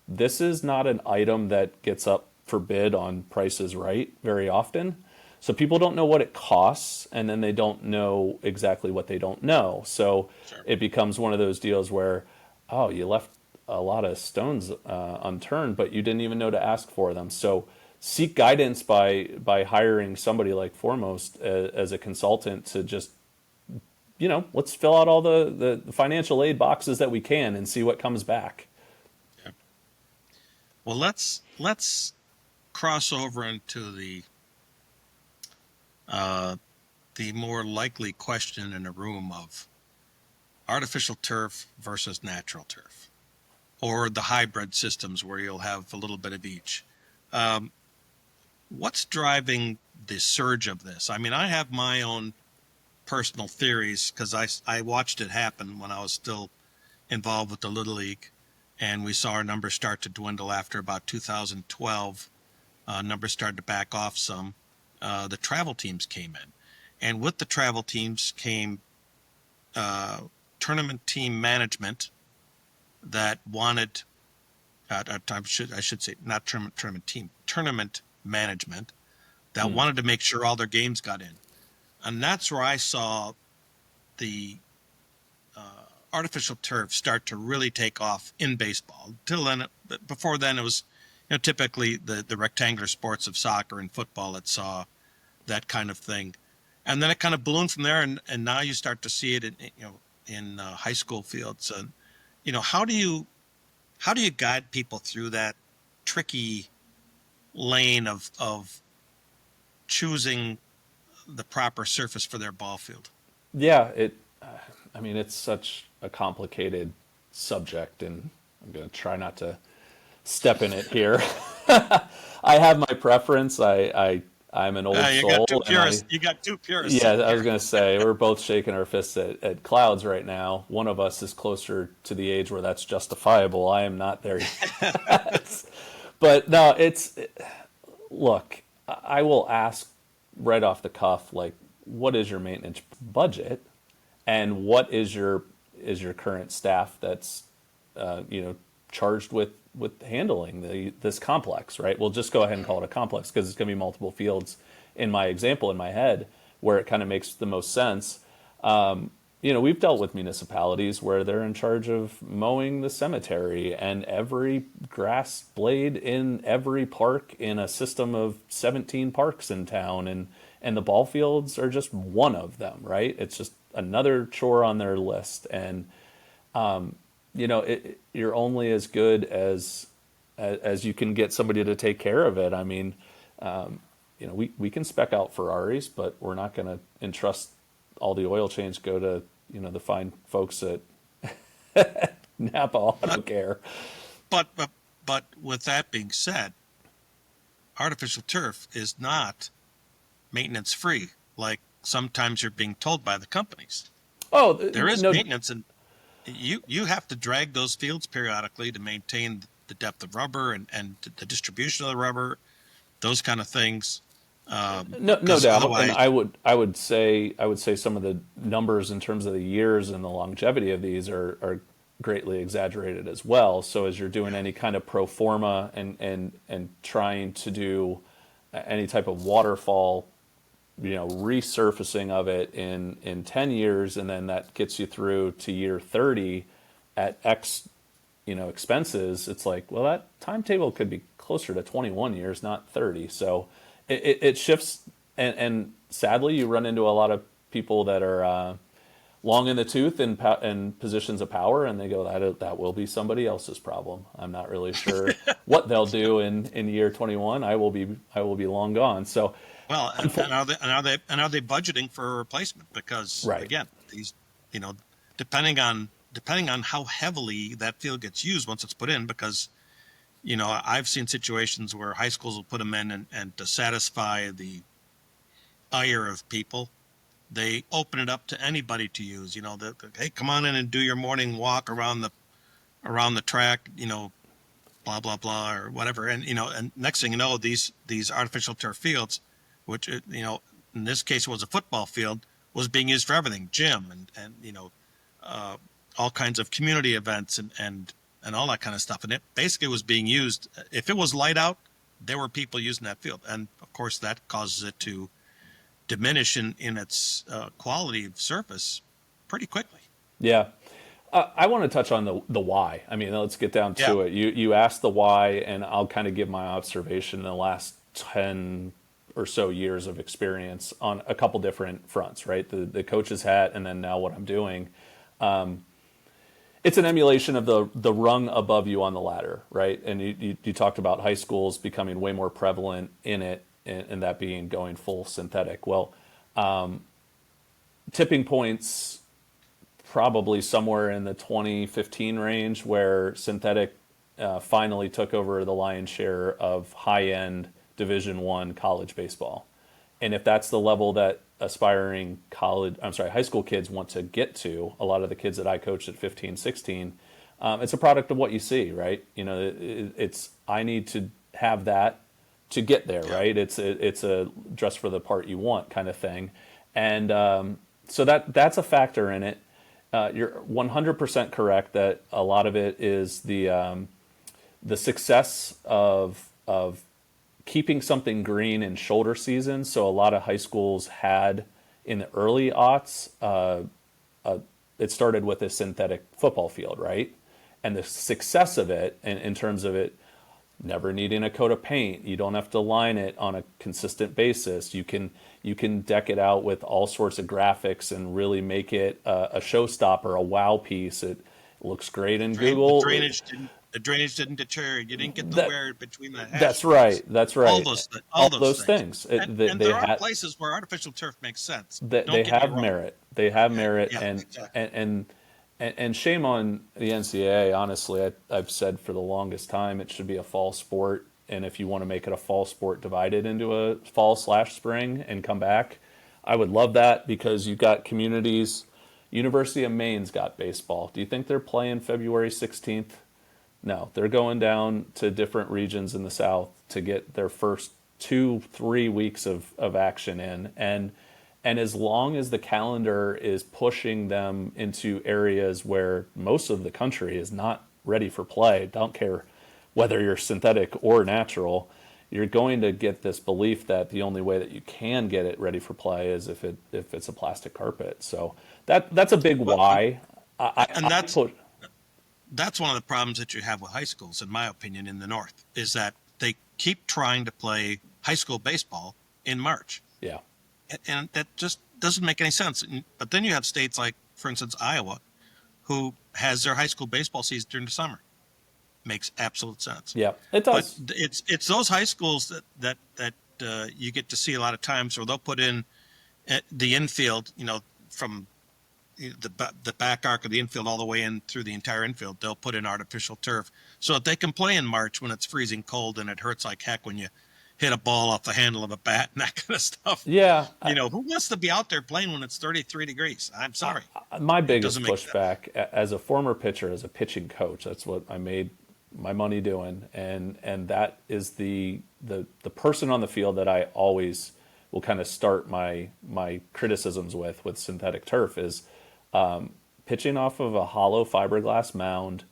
this is not an item that gets up for bid on Price is Right very often. So people don't know what it costs, and then they don't know exactly what they don't know. So It becomes one of those deals where, oh, you left a lot of stones unturned, but you didn't even know to ask for them. So seek guidance by hiring somebody like Foremost as a consultant to just, let's fill out all the financial aid boxes that we can and see what comes back. Yeah. Well, let's cross over into the more likely question in a room of artificial turf versus natural turf, or the hybrid systems where you'll have a little bit of each. What's driving the surge of this? I mean, I have my own personal theories because I watched it happen when I was still involved with the Little League, and we saw our numbers start to dwindle after about 2012. Numbers started to back off some. The travel teams came in, and with the travel teams came tournament team management that wanted, I should say, not tournament team, tournament management that wanted to make sure all their games got in. And that's where I saw the artificial turf start to really take off in baseball. Till then, before then, it was typically the rectangular sports of soccer and football that saw that kind of thing, and then it kind of ballooned from there, and now you start to see it in high school fields. And how do you guide people through that tricky lane of choosing the proper surface for their ball field? Yeah, I mean, it's such a complicated subject, and I'm going to try not to step in it here. I have my preference. I'm an old You got two soul, and purists. You got two purists yeah, sitting I was here. going to say we're both shaking our fists at clouds right now. One of us is closer to the age where that's justifiable. I am not there yet. But no, look, I will ask right off the cuff, like, what is your maintenance budget, and what is your current staff that's charged with handling this complex, right? We'll just go ahead and call it a complex because it's going to be multiple fields in my example in my head where it kind of makes the most sense. We've dealt with municipalities where they're in charge of mowing the cemetery and every grass blade in every park in a system of 17 parks in town, and the ball fields are just one of them, right? It's just another chore on their list, and you're only as good as you can get somebody to take care of it. I mean, we can spec out Ferraris, but we're not going to entrust all the oil change go to the fine folks at Napa Auto Care. But with that being said, artificial turf is not maintenance free, like sometimes you're being told by the companies. Oh There is no, maintenance, and you have to drag those fields periodically to maintain the depth of rubber and the distribution of the rubber, those kind of things. no Because doubt, and otherwise, I would say some of the numbers in terms of the years and the longevity of these are greatly exaggerated as well. So as you're doing any kind of pro forma and trying to do any type of waterfall, resurfacing of it in 10 years, and then that gets you through to year 30 at X expenses, it's like, well, that timetable could be closer to 21 years, not 30. So it shifts, and sadly you run into a lot of people that are long in the tooth in positions of power, and they go, that will be somebody else's problem. I'm not really sure what they'll do in year 21. I will be long gone. So well, and are they budgeting for a replacement? Because right. again, these, you know, depending on how heavily that field gets used once it's put in, because I've seen situations where high schools will put them in, and to satisfy the ire of people, they open it up to anybody to use. Hey, come on in and do your morning walk around the track. Blah blah blah or whatever. And next thing you know, these artificial turf fields, which in this case was a football field, was being used for everything, gym and uh, all kinds of community events and all that kind of stuff. And it basically was being used. If it was light out, there were people using that field, and of course that causes it to diminish in its quality of surface pretty quickly. Yeah. I want to touch on the why. I mean, let's get down Yeah. to it. You asked the why, and I'll kind of give my observation in the last 10 or so years of experience on a couple different fronts, right? The coach's hat, and then now what I'm doing. It's an emulation of the rung above you on the ladder, right? And you talked about high schools becoming way more prevalent in it, and that being going full synthetic. Well, tipping points probably somewhere in the 2015 range where synthetic finally took over the lion's share of high-end Division I college baseball. And if that's the level that aspiring high school kids want to get to, a lot of the kids that I coached at 15, 16, it's a product of what you see, right? It's I need to have that to get there, Yeah. right? It's a dress for the part you want kind of thing, and so that's a factor in it. You're 100% correct that a lot of it is the success of keeping something green in shoulder season. So a lot of high schools had in the early aughts, it started with a synthetic football field, right? And the success of it, in terms of it never needing a coat of paint, you don't have to line it on a consistent basis. You can deck it out with all sorts of graphics and really make it a showstopper, a wow piece. It looks great in The Google. drainage didn't deteriorate. You didn't get the That wear between the hash that's right. marks. That's All right. those all All those those things. things. And there are places where artificial turf makes sense. They Don't get me have wrong. merit. They have merit, Yeah, exactly. and shame on the NCAA. Honestly, I've said for the longest time it should be a fall sport, and if you want to make it a fall sport, divide it into a fall/spring and come back. I would love that because you've got communities. University of Maine's got baseball. Do you think they're playing February 16th? No, they're going down to different regions in the South to get their first 2, 3 weeks of action in. And as long as the calendar is pushing them into areas where most of the country is not ready for play, don't care whether you're synthetic or natural, you're going to get this belief that the only way that you can get it ready for play is if it's a plastic carpet. So that's a big Well, why. and I put that's one of the problems that you have with high schools, in my opinion, in the North, is that they keep trying to play high school baseball in March, yeah. and that just doesn't make any sense. But then you have states like, for instance, Iowa, who has their high school baseball season during the summer. Makes absolute sense. Yeah, it But does. it's those high schools that you get to see a lot of times where they'll put in the infield, from the back arc of the infield all the way in through the entire infield. They'll put in artificial turf so that they can play in March when it's freezing cold and it hurts like heck when you hit a ball off the handle of a bat and that kind of stuff. Yeah, Who wants to be out there playing when it's 33 degrees? I'm sorry. my It biggest doesn't make sense. pushback as a former pitcher, as a pitching coach, that's what I made my money doing, and that is the person on the field that I always will kind of start my criticisms with synthetic turf is pitching off of a hollow fiberglass mound,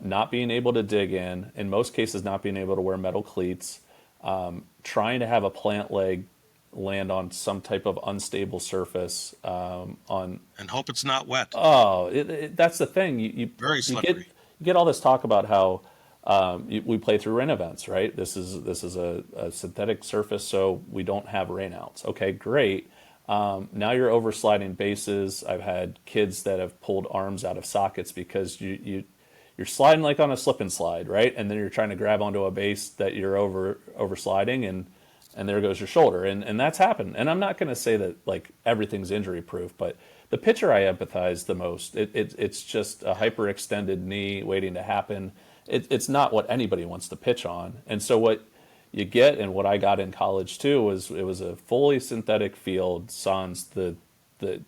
not being able to dig in most cases, not being able to wear metal cleats, trying to have a plant leg land on some type of unstable surface. And hope it's not wet. That's the thing. You Very you get slippery. you get all this talk about how we play through rain events, right? This is a synthetic surface, so we don't have rainouts. Okay, great. Now you're oversliding bases. I've had kids that have pulled arms out of sockets because you're sliding like on a slip and slide, right? And then you're trying to grab onto a base that you're oversliding, and there goes your shoulder, and that's happened. And I'm not going to say that like everything's injury proof, but the pitcher I empathize the most. It's just a hyperextended knee waiting to happen. It's not what anybody wants to pitch on, and so what you get, and what I got in college too, was it was a fully synthetic field, sans the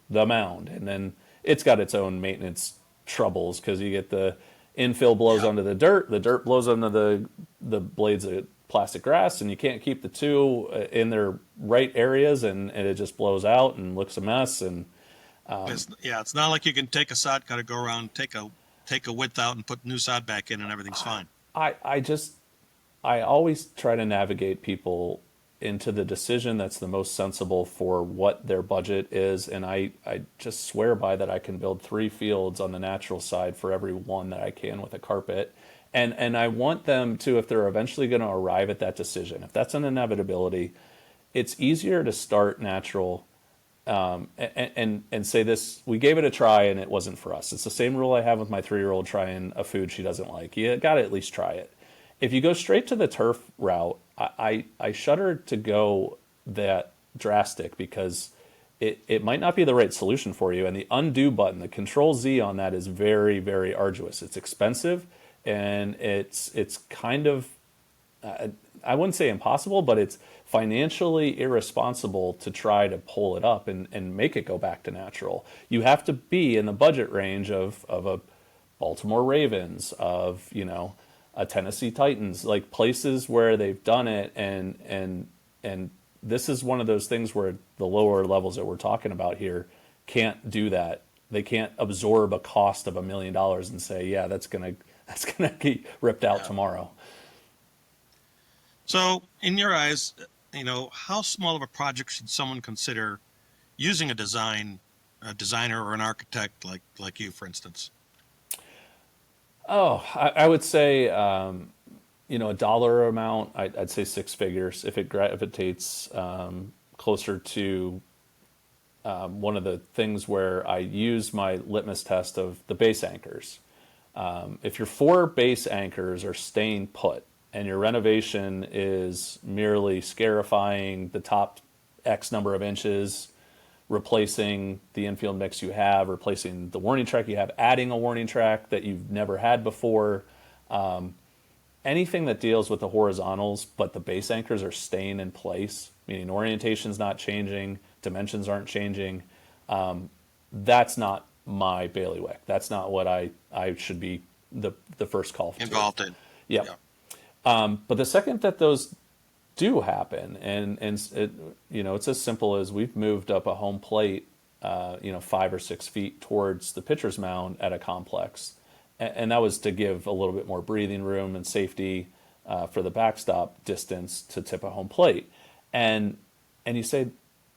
mound, and then it's got its own maintenance troubles because you get the infill blows Yeah. onto the dirt blows onto the blades of plastic grass, and you can't keep the two in their right areas, and it just blows out and looks a mess. And It's not like you can take a sod cutter, go around, take a width out, and put new sod back in, and everything's fine. I always try to navigate people into the decision that's the most sensible for what their budget is, and I just swear by that I can build 3 fields on the natural side for every one that I can with a carpet. And I want them to, if they're eventually going to arrive at that decision, if that's an inevitability, it's easier to start natural, and say this: we gave it a try and it wasn't for us. It's the same rule I have with my 3-year-old trying a food she doesn't like. You got to at least try it. If you go straight to the turf route, I shudder to go that drastic because it might not be the right solution for you. And the undo button, the Control Z on that, is very, very arduous. It's expensive, and it's kind of, I wouldn't say impossible, but it's financially irresponsible to try to pull it up and make it go back to natural. You have to be in the budget range of a Baltimore Ravens, of a Tennessee Titans, like places where they've done it, and this is one of those things where the lower levels that we're talking about here can't do that. They can't absorb a cost of $1 million and say, yeah, that's gonna get ripped out Yeah. tomorrow. So, in your eyes, how small of a project should someone consider using a designer or an architect like you, for instance? Oh, I would say a dollar amount. I'd say six figures. If it gravitates closer to one of the things where I use my litmus test of the base anchors. If your four base anchors are staying put and your renovation is merely scarifying the top X number of inches, replacing the infield mix you have, replacing the warning track you have, adding a warning track that you've never had before, anything that deals with the horizontals, but the base anchors are staying in place, meaning orientation's not changing, dimensions aren't changing, that's not my bailiwick. That's not what I should be the first call to. Involved in? Yeah. Yeah. But the second that those do happen, and it, it's as simple as we've moved up a home plate, 5 or 6 feet towards the pitcher's mound at a complex, and that was to give a little bit more breathing room and safety for the backstop distance to tip a home plate, and you say,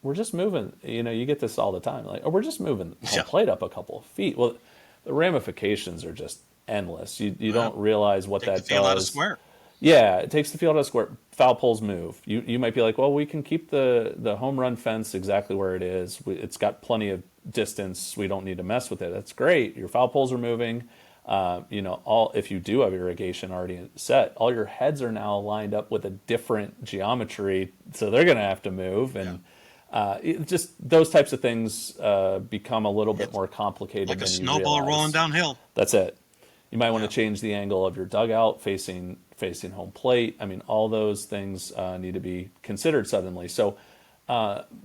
we're just moving. You get this all the time, like, oh, we're just moving the home Yeah. plate up a couple of feet. Well, the ramifications are just endless. You Well, don't realize what take the that field out of does. square. Yeah, it takes the field out of square. Foul poles move. You might be like, well, we can keep the home run fence exactly where it is. It's got plenty of distance. We don't need to mess with it. That's great. Your foul poles are moving. All if you do have irrigation already set, all your heads are now lined up with a different geometry, so they're going to have to move, and just those types of things become a little bit It's more complicated like a than you snowball rolling realize. downhill. That's it. You might want to Yeah. change the angle of your dugout facing home plate. I mean, all those things need to be considered suddenly. So,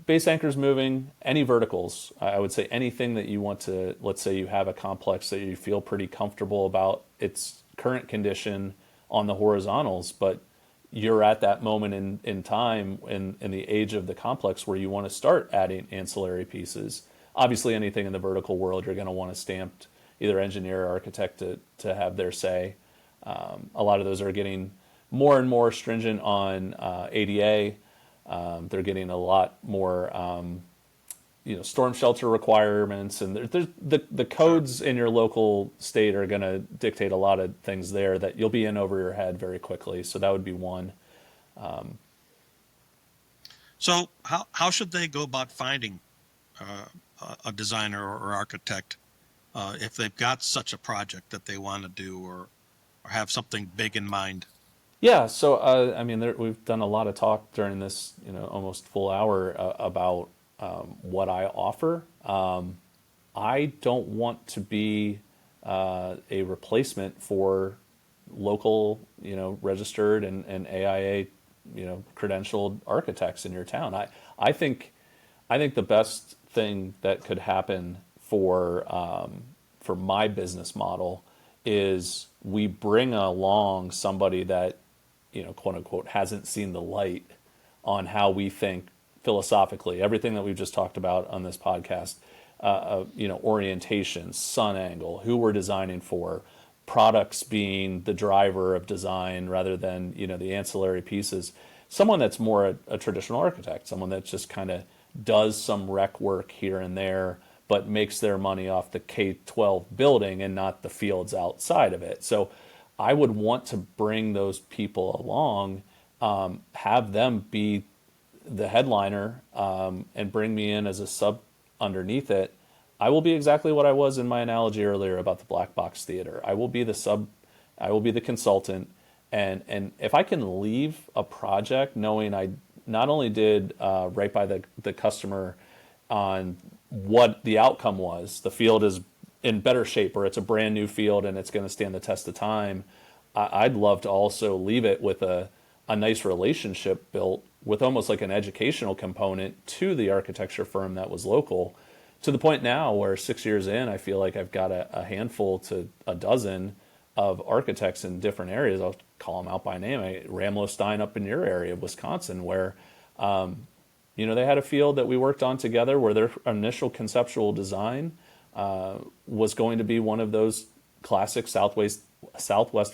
base anchors moving, any verticals. I would say anything that you want to. Let's say you have a complex that you feel pretty comfortable about its current condition on the horizontals, but you're at that moment in time in the age of the complex where you want to start adding ancillary pieces. Obviously, anything in the vertical world, you're going to want to stamp either engineer or architect to have their say. A lot of those are getting more and more stringent on ADA. They're getting a lot more, storm shelter requirements, and there's the Sure. codes in your local state are going to dictate a lot of things there that you'll be in over your head very quickly. So that would be one. So how should they go about finding a designer or architect if they've got such a project that they want to do or have something big in mind? Yeah, so we've done a lot of talk during this, almost full hour about what I offer. I don't want to be a replacement for local, registered and AIA, credentialed architects in your town. I think the best thing that could happen for my business model is we bring along somebody that, quote unquote, hasn't seen the light on how we think philosophically, everything that we've just talked about on this podcast, orientation, sun angle, who we're designing for, products being the driver of design rather than, the ancillary pieces. Someone that's more a traditional architect, someone that just kind of does some rec work here and there, but makes their money off the K-12 building and not the fields outside of it. So I would want to bring those people along, have them be the headliner, and bring me in as a sub underneath it. I will be exactly what I was in my analogy earlier about the black box theater. I will be the sub, I will be the consultant, and if I can leave a project knowing I not only did right by the customer on what the outcome was, the field is in better shape or it's a brand new field and it's going to stand the test of time, I'd love to also leave it with a nice relationship built with almost like an educational component to the architecture firm that was local, to the point now where 6 years in, I feel like I've got a handful to a dozen of architects in different areas. I'll call them out by name. Ramlo Stein up in your area of Wisconsin, where they had a field that we worked on together where their initial conceptual design was going to be one of those classic southwest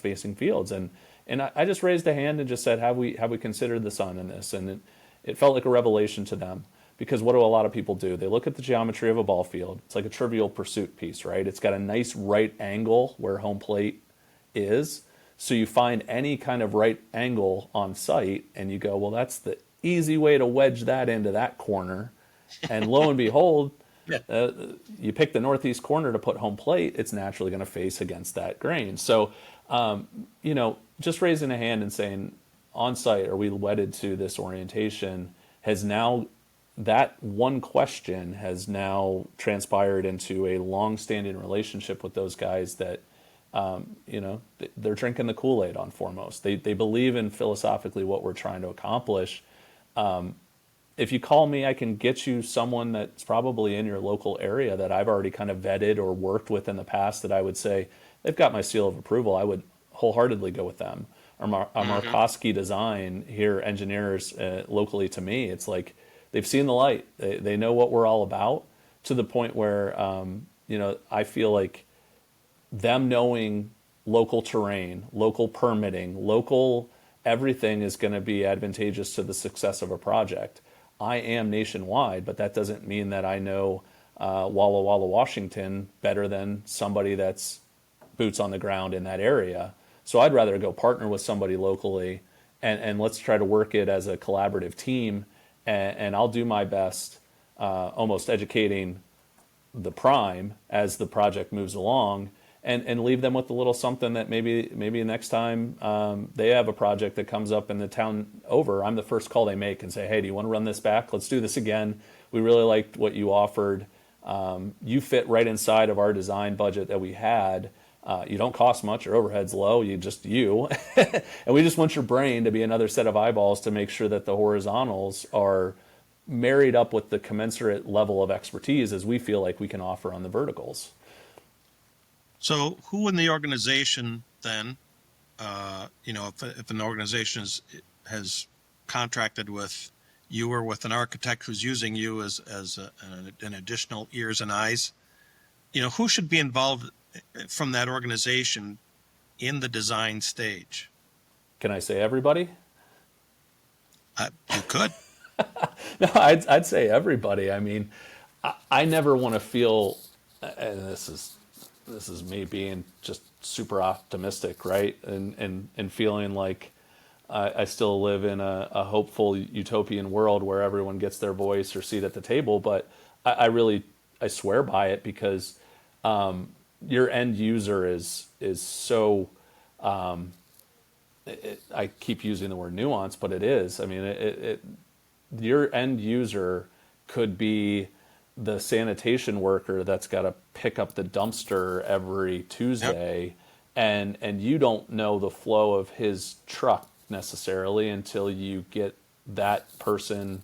facing fields, and I just raised a hand and just said, have we considered the sun in this? And it felt like a revelation to them. Because what do a lot of people do? They look at the geometry of a ball field. It's like a Trivial Pursuit piece, right? It's got a nice right angle where home plate is. So you find any kind of right angle on site and you go, well, that's the easy way to wedge that into that corner. And lo and behold, Yeah. you pick the northeast corner to put home plate, it's naturally going to face against that grain. So, just raising a hand and saying, on site, are we wedded to this orientation, has now, that one question has now transpired into a long-standing relationship with those guys that, they're drinking the Kool-Aid on Foremost. They believe in philosophically what we're trying to accomplish. If you call me, I can get you someone that's probably in your local area that I've already kind of vetted or worked with in the past that I would say, they've got my seal of approval. I would wholeheartedly go with them. Or Markowski Design here, engineers locally to me, it's like they've seen the light. They know what we're all about, to the point where, I feel like them knowing local terrain, local permitting, local everything is going to be advantageous to the success of a project. I am nationwide, but that doesn't mean that I know Walla Walla, Washington better than somebody that's boots on the ground in that area. So I'd rather go partner with somebody locally and let's try to work it as a collaborative team. And I'll do my best, almost educating the prime as the project moves along, and leave them with a little something that maybe next time they have a project that comes up in the town over, I'm the first call they make and say, hey, do you want to run this back? Let's do this again. We really liked what you offered. You fit right inside of our design budget that we had. You don't cost much, your overhead's low, you. And we just want your brain to be another set of eyeballs to make sure that the horizontals are married up with the commensurate level of expertise as we feel like we can offer on the verticals. So who in the organization then, if an organization has contracted with you or with an architect who's using you as an additional ears and eyes, who should be involved from that organization in the design stage? Can I say everybody? You could. No, I'd say everybody. I mean, I never want to feel, and this is me being just super optimistic, right? And feeling like I still live in a hopeful utopian world where everyone gets their voice or seat at the table. But I swear by it, because your end user is so. I keep using the word nuance, but it is. I mean, your end user could be the sanitation worker that's got to pick up the dumpster every Tuesday, yep. and you don't know the flow of his truck necessarily until you get that person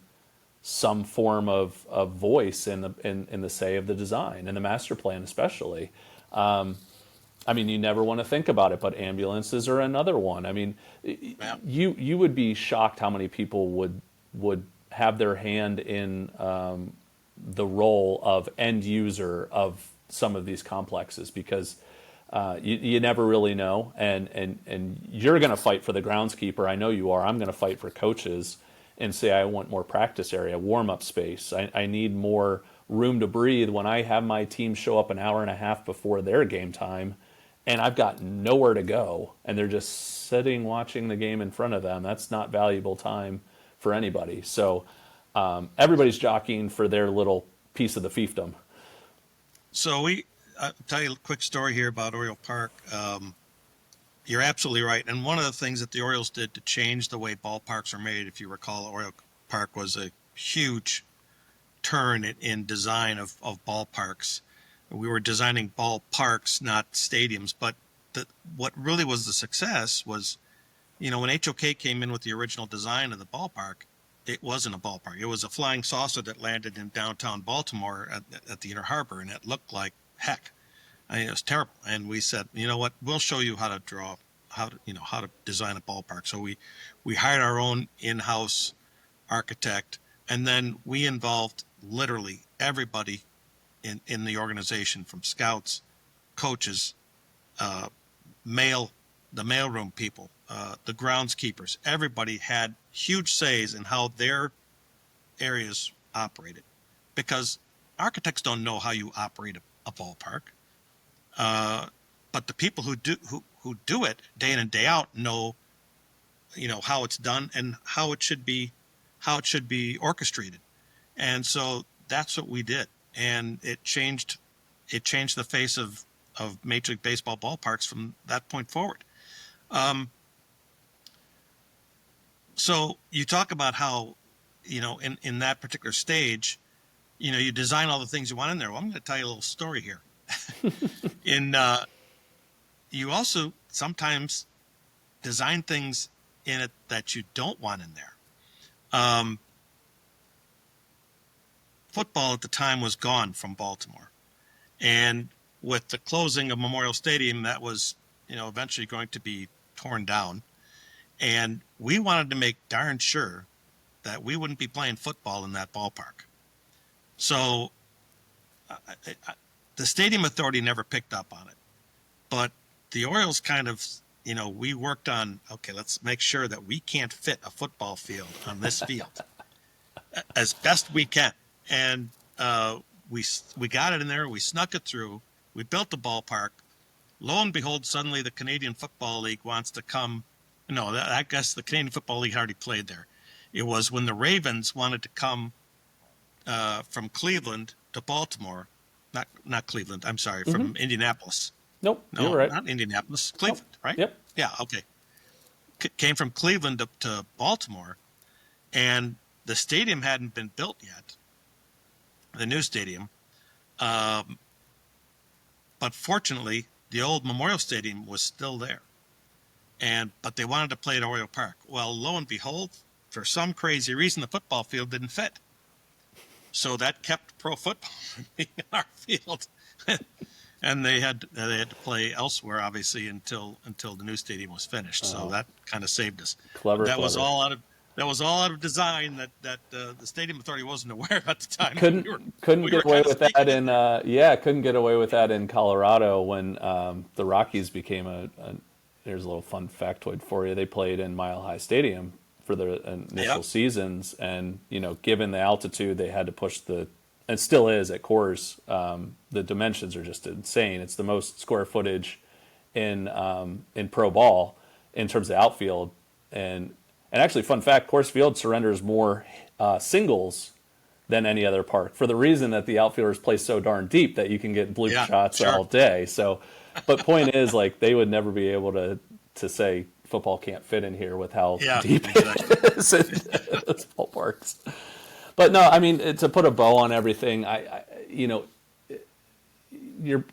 some form of voice in the say of the design and the master plan, especially. I mean, you never want to think about it, but ambulances are another one. I mean, yeah. You would be shocked how many people would have their hand in the role of end user of some of these complexes, because you never really know, and you're going to fight for the groundskeeper. I know you are. I'm going to fight for coaches and say I want more practice area, warm-up space. I need more room to breathe when I have my team show up an hour and a half before their game time, and I've got nowhere to go, and they're just sitting watching the game in front of them. That's not valuable time for anybody. So everybody's jockeying for their little piece of the fiefdom. So I'll tell you a quick story here about Oriole Park. You're absolutely right. And one of the things that the Orioles did to change the way ballparks are made, if you recall, Oriole Park was a huge turn in design of ballparks. We were designing ballparks, not stadiums. But what really was the success was, when HOK came in with the original design of the ballpark, it wasn't a ballpark. It was a flying saucer that landed in downtown Baltimore at the Inner Harbor, and it looked like heck. I mean, it was terrible. And we said, you know what? We'll show you how to draw, how to design a ballpark. So we hired our own in-house architect, and then we involved literally everybody in the organization, from scouts, coaches, the mailroom people, the groundskeepers. Everybody had huge says in how their areas operate it, because architects don't know how you operate a ballpark. Uh, but the people who do it day in and day out know, how it's done and how it should be orchestrated. And so that's what we did, and it changed the face of Major League Baseball ballparks from that point forward. Um, so you talk about how, in that particular stage, you design all the things you want in there. Well, I'm going to tell you a little story here. In You also sometimes design things in it that you don't want in there. Um, Football at the time was gone from Baltimore, and with the closing of Memorial Stadium, that was, eventually going to be torn down. And we wanted to make darn sure that we wouldn't be playing football in that ballpark. So the stadium authority never picked up on it, but the Orioles kind of, we worked on, okay, let's make sure that we can't fit a football field on this field as best we can. And we got it in there. We snuck it through. We built the ballpark. Lo and behold, suddenly the Canadian Football League wants to come. No, I guess the Canadian Football League already played there. It was when the Ravens wanted to come from Cleveland to Baltimore. Not Cleveland. I'm sorry, Mm-hmm. from Indianapolis. Nope, No, you're right. not Indianapolis. Cleveland, Nope. right? Yep. Yeah. Okay. Came from Cleveland to Baltimore, and the stadium hadn't been built yet. The new stadium, but fortunately, the old Memorial Stadium was still there, but they wanted to play at Oriole Park. Well, lo and behold, for some crazy reason, the football field didn't fit, so that kept pro football from being in our field, and they had to play elsewhere, obviously, until the new stadium was finished. So that kind of saved us. Clever, That was clever. all out of design that the stadium authority wasn't aware of at the time. Couldn't We get were away kind of with that sneaking in in there. couldn't get away with that in Colorado when the Rockies became a. Here's a little fun factoid for you. They played in Mile High Stadium for their initial Yep. seasons, and given the altitude, they had to push and still is at Coors. The dimensions are just insane. It's the most square footage in pro ball in terms of outfield, and actually, fun fact: Coors Field surrenders more singles than any other park for the reason that the outfielders play so darn deep that you can get bloop Yeah, shots sure. all day. So, but point is, like, they would never be able to say football can't fit in here with how Yeah, deep exactly. it is in those ballparks. But no, I mean, to put a bow on everything, you're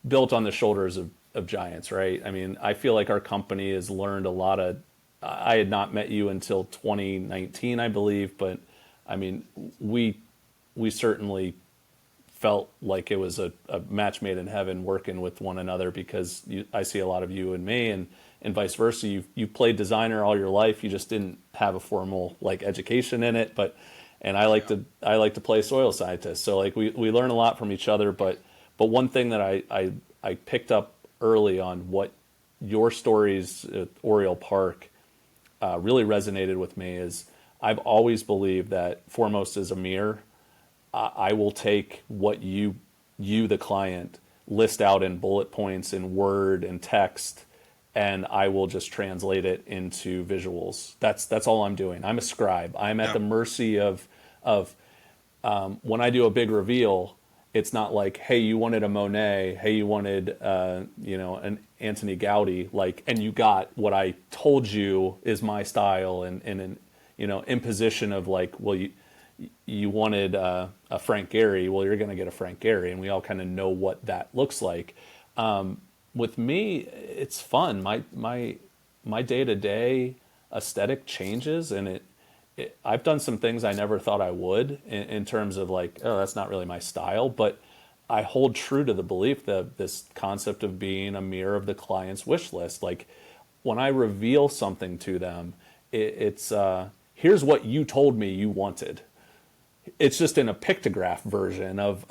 built on the shoulders of giants, right? I mean, I feel like our company has learned a lot of. I had not met you until 2019, I believe, but I mean, we certainly felt like it was a match made in heaven working with one another because I see a lot of you and me, and vice versa. You played designer all your life. You just didn't have a formal like education in it, and Yeah. I like to play soil scientist. So like we learn a lot from each other. But one thing that I picked up early on what your stories at Oriole Park really resonated with me is I've always believed that foremost is a mirror. I will take what the client, list out in bullet points in Word and text, and I will just translate it into visuals. That's all I'm doing. I'm a scribe. I'm at Yeah. the mercy of when I do a big reveal. It's not like, hey, you wanted a Monet, hey, you wanted an Anthony Gaudi, like, and you got what I told you is my style, and an imposition of like, well, you wanted a Frank Gehry, well, you're going to get a Frank Gehry, and we all kind of know what that looks like. With me, it's fun. My day to day aesthetic changes, and I've done some things I never thought I would in terms of like, oh, that's not really my style, but I hold true to the belief that this concept of being a mirror of the client's wish list. Like when I reveal something to them, it's here's what you told me you wanted. It's just in a pictograph version of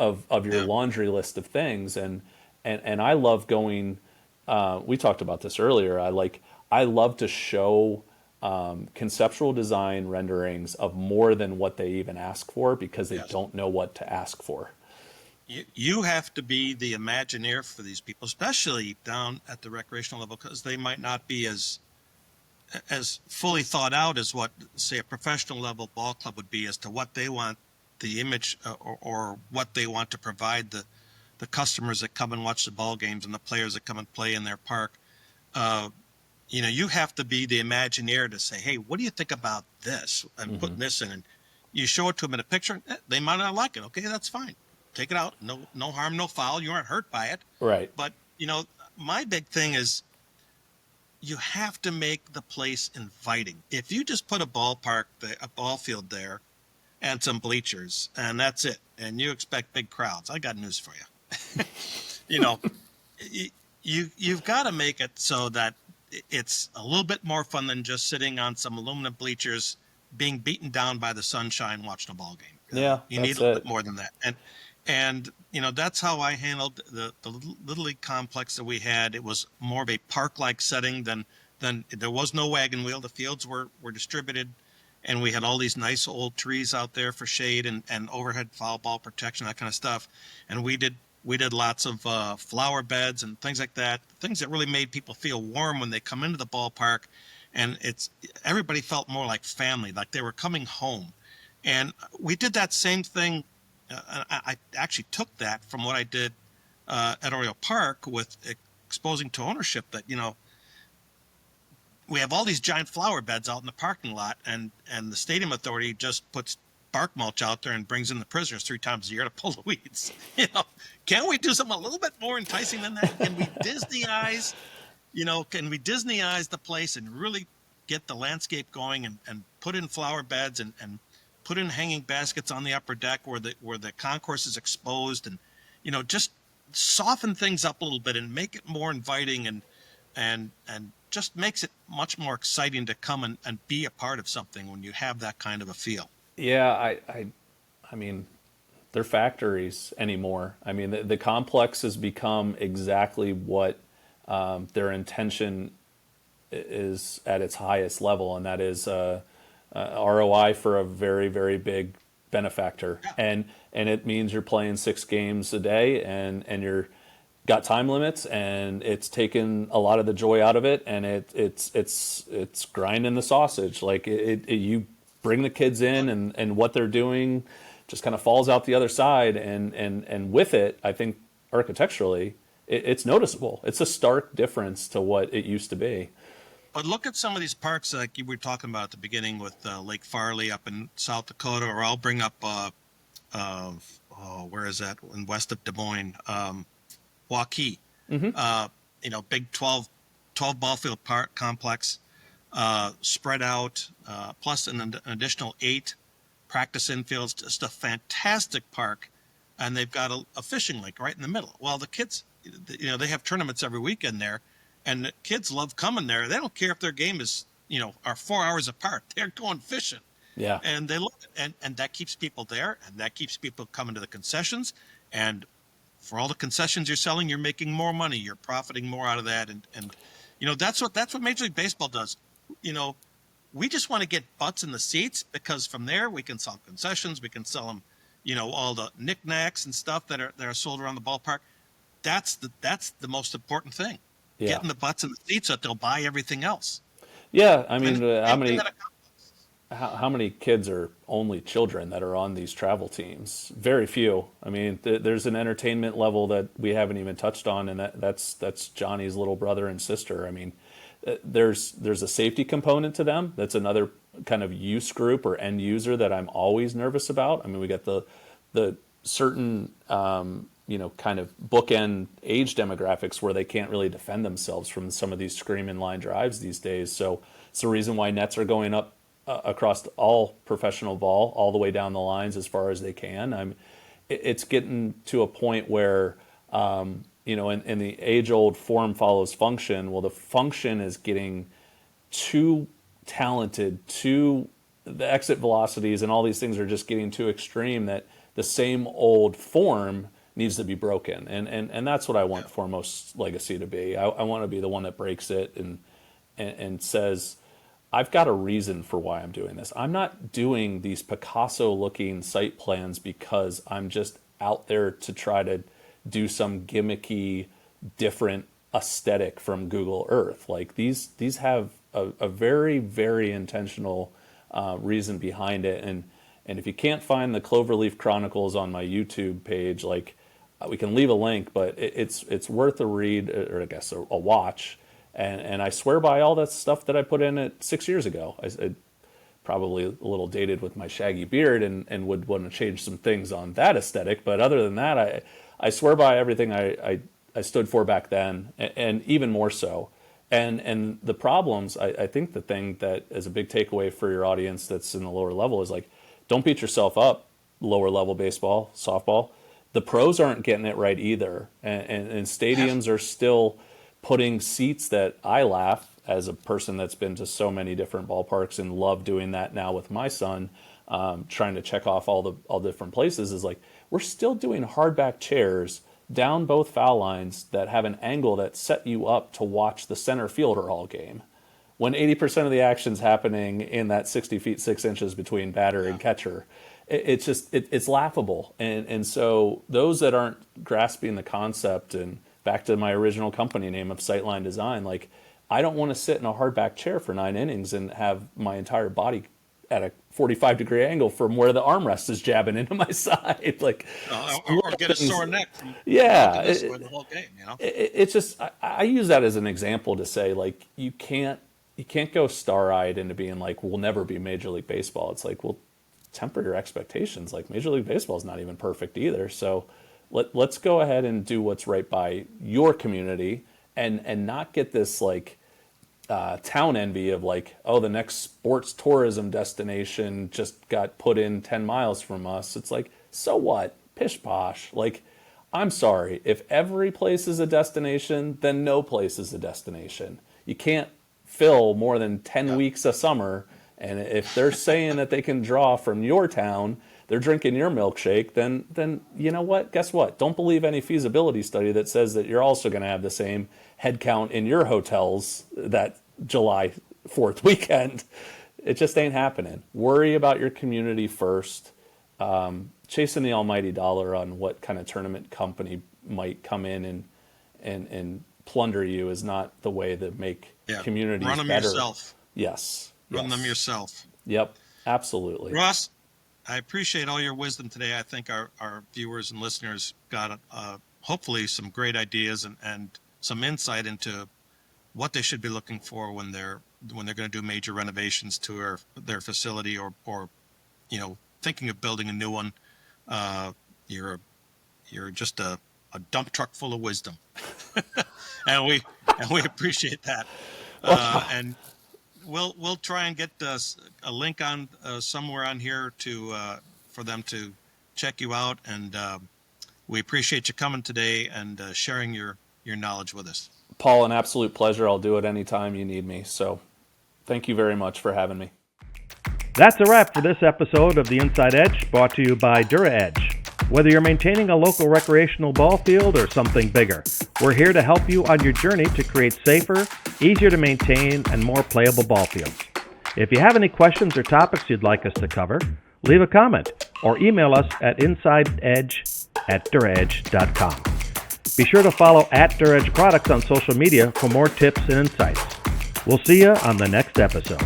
your Yeah. laundry list of things, and I love going. We talked about this earlier. I love to show conceptual design renderings of more than what they even ask for because they Yes. don't know what to ask for. You have to be the Imagineer for these people, especially down at the recreational level, because they might not be as fully thought out as what, say, a professional level ball club would be as to what they want the image or what they want to provide the customers that come and watch the ball games and the players that come and play in their park. Uh, you have to be the Imagineer to say, hey, what do you think about this and Hmm. putting this in? And you show it to them in a picture. They might not like it. Okay, that's fine. Take it out. No harm, no foul. You aren't hurt by it. Right. But, my big thing is you have to make the place inviting. If you just put a ball field there and some bleachers and that's it, and you expect big crowds, I got news for you. you know, you've got to make it so that it's a little bit more fun than just sitting on some aluminum bleachers being beaten down by the sunshine watching a ball game. Yeah, You need that's a little bit it. more than that. And that's how I handled the Little League complex that we had. It was more of a park-like setting than there was no wagon wheel. The fields were distributed, and we had all these nice old trees out there for shade and overhead foul ball protection, that kind of stuff. And we did lots of flower beds and things like that, things that really made people feel warm when they come into the ballpark. And everybody felt more like family, like they were coming home. And we did that same thing. I actually took that from what I did at Oriole Park with exposing to ownership that, we have all these giant flower beds out in the parking lot, and the stadium authority just puts bark mulch out there and brings in the prisoners 3 times a year to pull the weeds. Can't we do something a little bit more enticing than that? Can we Disneyize the place and really get the landscape going and put in flower beds and put in hanging baskets on the upper deck where the concourse is exposed, and just soften things up a little bit and make it more inviting, and just makes it much more exciting to come and be a part of something when you have that kind of a feel. Yeah, I mean, they're factories anymore. I mean, the complex has become exactly what their intention is at its highest level, and that is ROI for a very, very big benefactor. Yeah. And it means you're playing 6 games a day, and you're got time limits, and it's taken a lot of the joy out of it, and it's grinding the sausage. Like you bring the kids in, and what they're doing just kind of falls out the other side, and with it, I think architecturally, it's noticeable. It's a stark difference to what it used to be. But look at some of these parks like you were talking about at the beginning with Lake Farley up in South Dakota, or I'll bring up, where is that? In west of Des Moines, Waukee. Hmm. Big 12 ball field park complex, spread out, plus an additional 8 practice infields, just a fantastic park. And they've got a fishing lake right in the middle. Well, the kids, they have tournaments every weekend there, and the kids love coming there. They don't care if their game is, are 4 hours apart. They're going fishing. Yeah. And they look, and that keeps people there, and that keeps people coming to the concessions. And for all the concessions you're selling, you're making more money. You're profiting more out of that. And that's what Major League Baseball does. We just want to get butts in the seats, because from there we can sell concessions. We can sell them, all the knickknacks and stuff that are sold around the ballpark. That's the most important thing. Yeah. Getting the butts in the seats so that they'll buy everything else. Yeah. I And mean, it's the how same thing many at a how many kids are only children that are on these travel teams? Very few. I mean, there's an entertainment level that we haven't even touched on, and that's Johnny's little brother and sister. I mean, there's a safety component to them. That's another kind of use group or end user that I'm always nervous about. I mean, we got the certain kind of bookend age demographics where they can't really defend themselves from some of these screaming line drives these days. So it's the reason why nets are going up across all professional ball, all the way down the lines as far as they can. It's getting to a point where, in the age-old form follows function. Well, the function is getting too talented, the exit velocities and all these things are just getting too extreme that the same old form needs to be broken. And that's what I want Foremost Legacy to be. I want to be the one that breaks it and says, I've got a reason for why I'm doing this. I'm not doing these Picasso-looking site plans because I'm just out there to try to do some gimmicky, different aesthetic from Google Earth. Like these have a very, very intentional reason behind it. And if you can't find the Cloverleaf Chronicles on my YouTube page, like we can leave a link, but it's worth a read, or I guess a watch. And I swear by all that stuff that I put in it 6 years ago. I probably a little dated with my shaggy beard and would want to change some things on that aesthetic. But other than that, I swear by everything I stood for back then, and even more so. And the problems, I think the thing that is a big takeaway for your audience that's in the lower level is like, don't beat yourself up, lower level baseball, softball. The pros aren't getting it right either. And stadiums are still putting seats that I laugh as a person that's been to so many different ballparks and love doing that now with my son, trying to check off all different places, is like, we're still doing hardback chairs down both foul lines that have an angle that set you up to watch the center fielder all game, when 80% of the action's happening in that 60 feet 6 inches between batter and catcher. It's laughable. And so those that aren't grasping the concept, and back to my original company name of Sightline Design, like, I don't want to sit in a hardback chair for 9 innings and have my entire body at a 45-degree angle from where the armrest is jabbing into my side. Like, or get a sore neck from this for the whole game, you know? It's just, I use that as an example to say, like, you can't go star-eyed into being like, we'll never be Major League Baseball. It's like, well, temper your expectations. Like, Major League Baseball is not even perfect either. So let's go ahead and do what's right by your community, and not get this like town envy of like, oh, the next sports tourism destination just got put in 10 miles from us. It's like, so what? Pish posh. Like, I'm sorry. If every place is a destination, then no place is a destination. You can't fill more than 10 weeks a summer. And if they're saying that they can draw from your town, they're drinking your milkshake, then you know what? Guess what? Don't believe any feasibility study that says that you're also going to have the same head count in your hotels that July 4th weekend. It just ain't happening. Worry about your community first. Chasing the almighty dollar on what kind of tournament company might come in and plunder you is not the way to make communities better. Run them yourself. Yes. Run them yourself. Yep, absolutely. Ross, I appreciate all your wisdom today. I think our viewers and listeners got hopefully some great ideas and some insight into what they should be looking for when they're going to do major renovations to their facility, or thinking of building a new one. You're just a dump truck full of wisdom, and we appreciate that. And we'll try and get a link on somewhere on here for them to check you out. And we appreciate you coming today and sharing your knowledge with us. Paul, an absolute pleasure. I'll do it anytime you need me. So thank you very much for having me. That's a wrap for this episode of The Inside Edge, brought to you by DuraEdge. Whether you're maintaining a local recreational ball field or something bigger, we're here to help you on your journey to create safer, easier to maintain, and more playable ball fields. If you have any questions or topics you'd like us to cover, leave a comment or email us at insideedge@duraedge.com. Be sure to follow @DuraEdge Products on social media for more tips and insights. We'll see you on the next episode.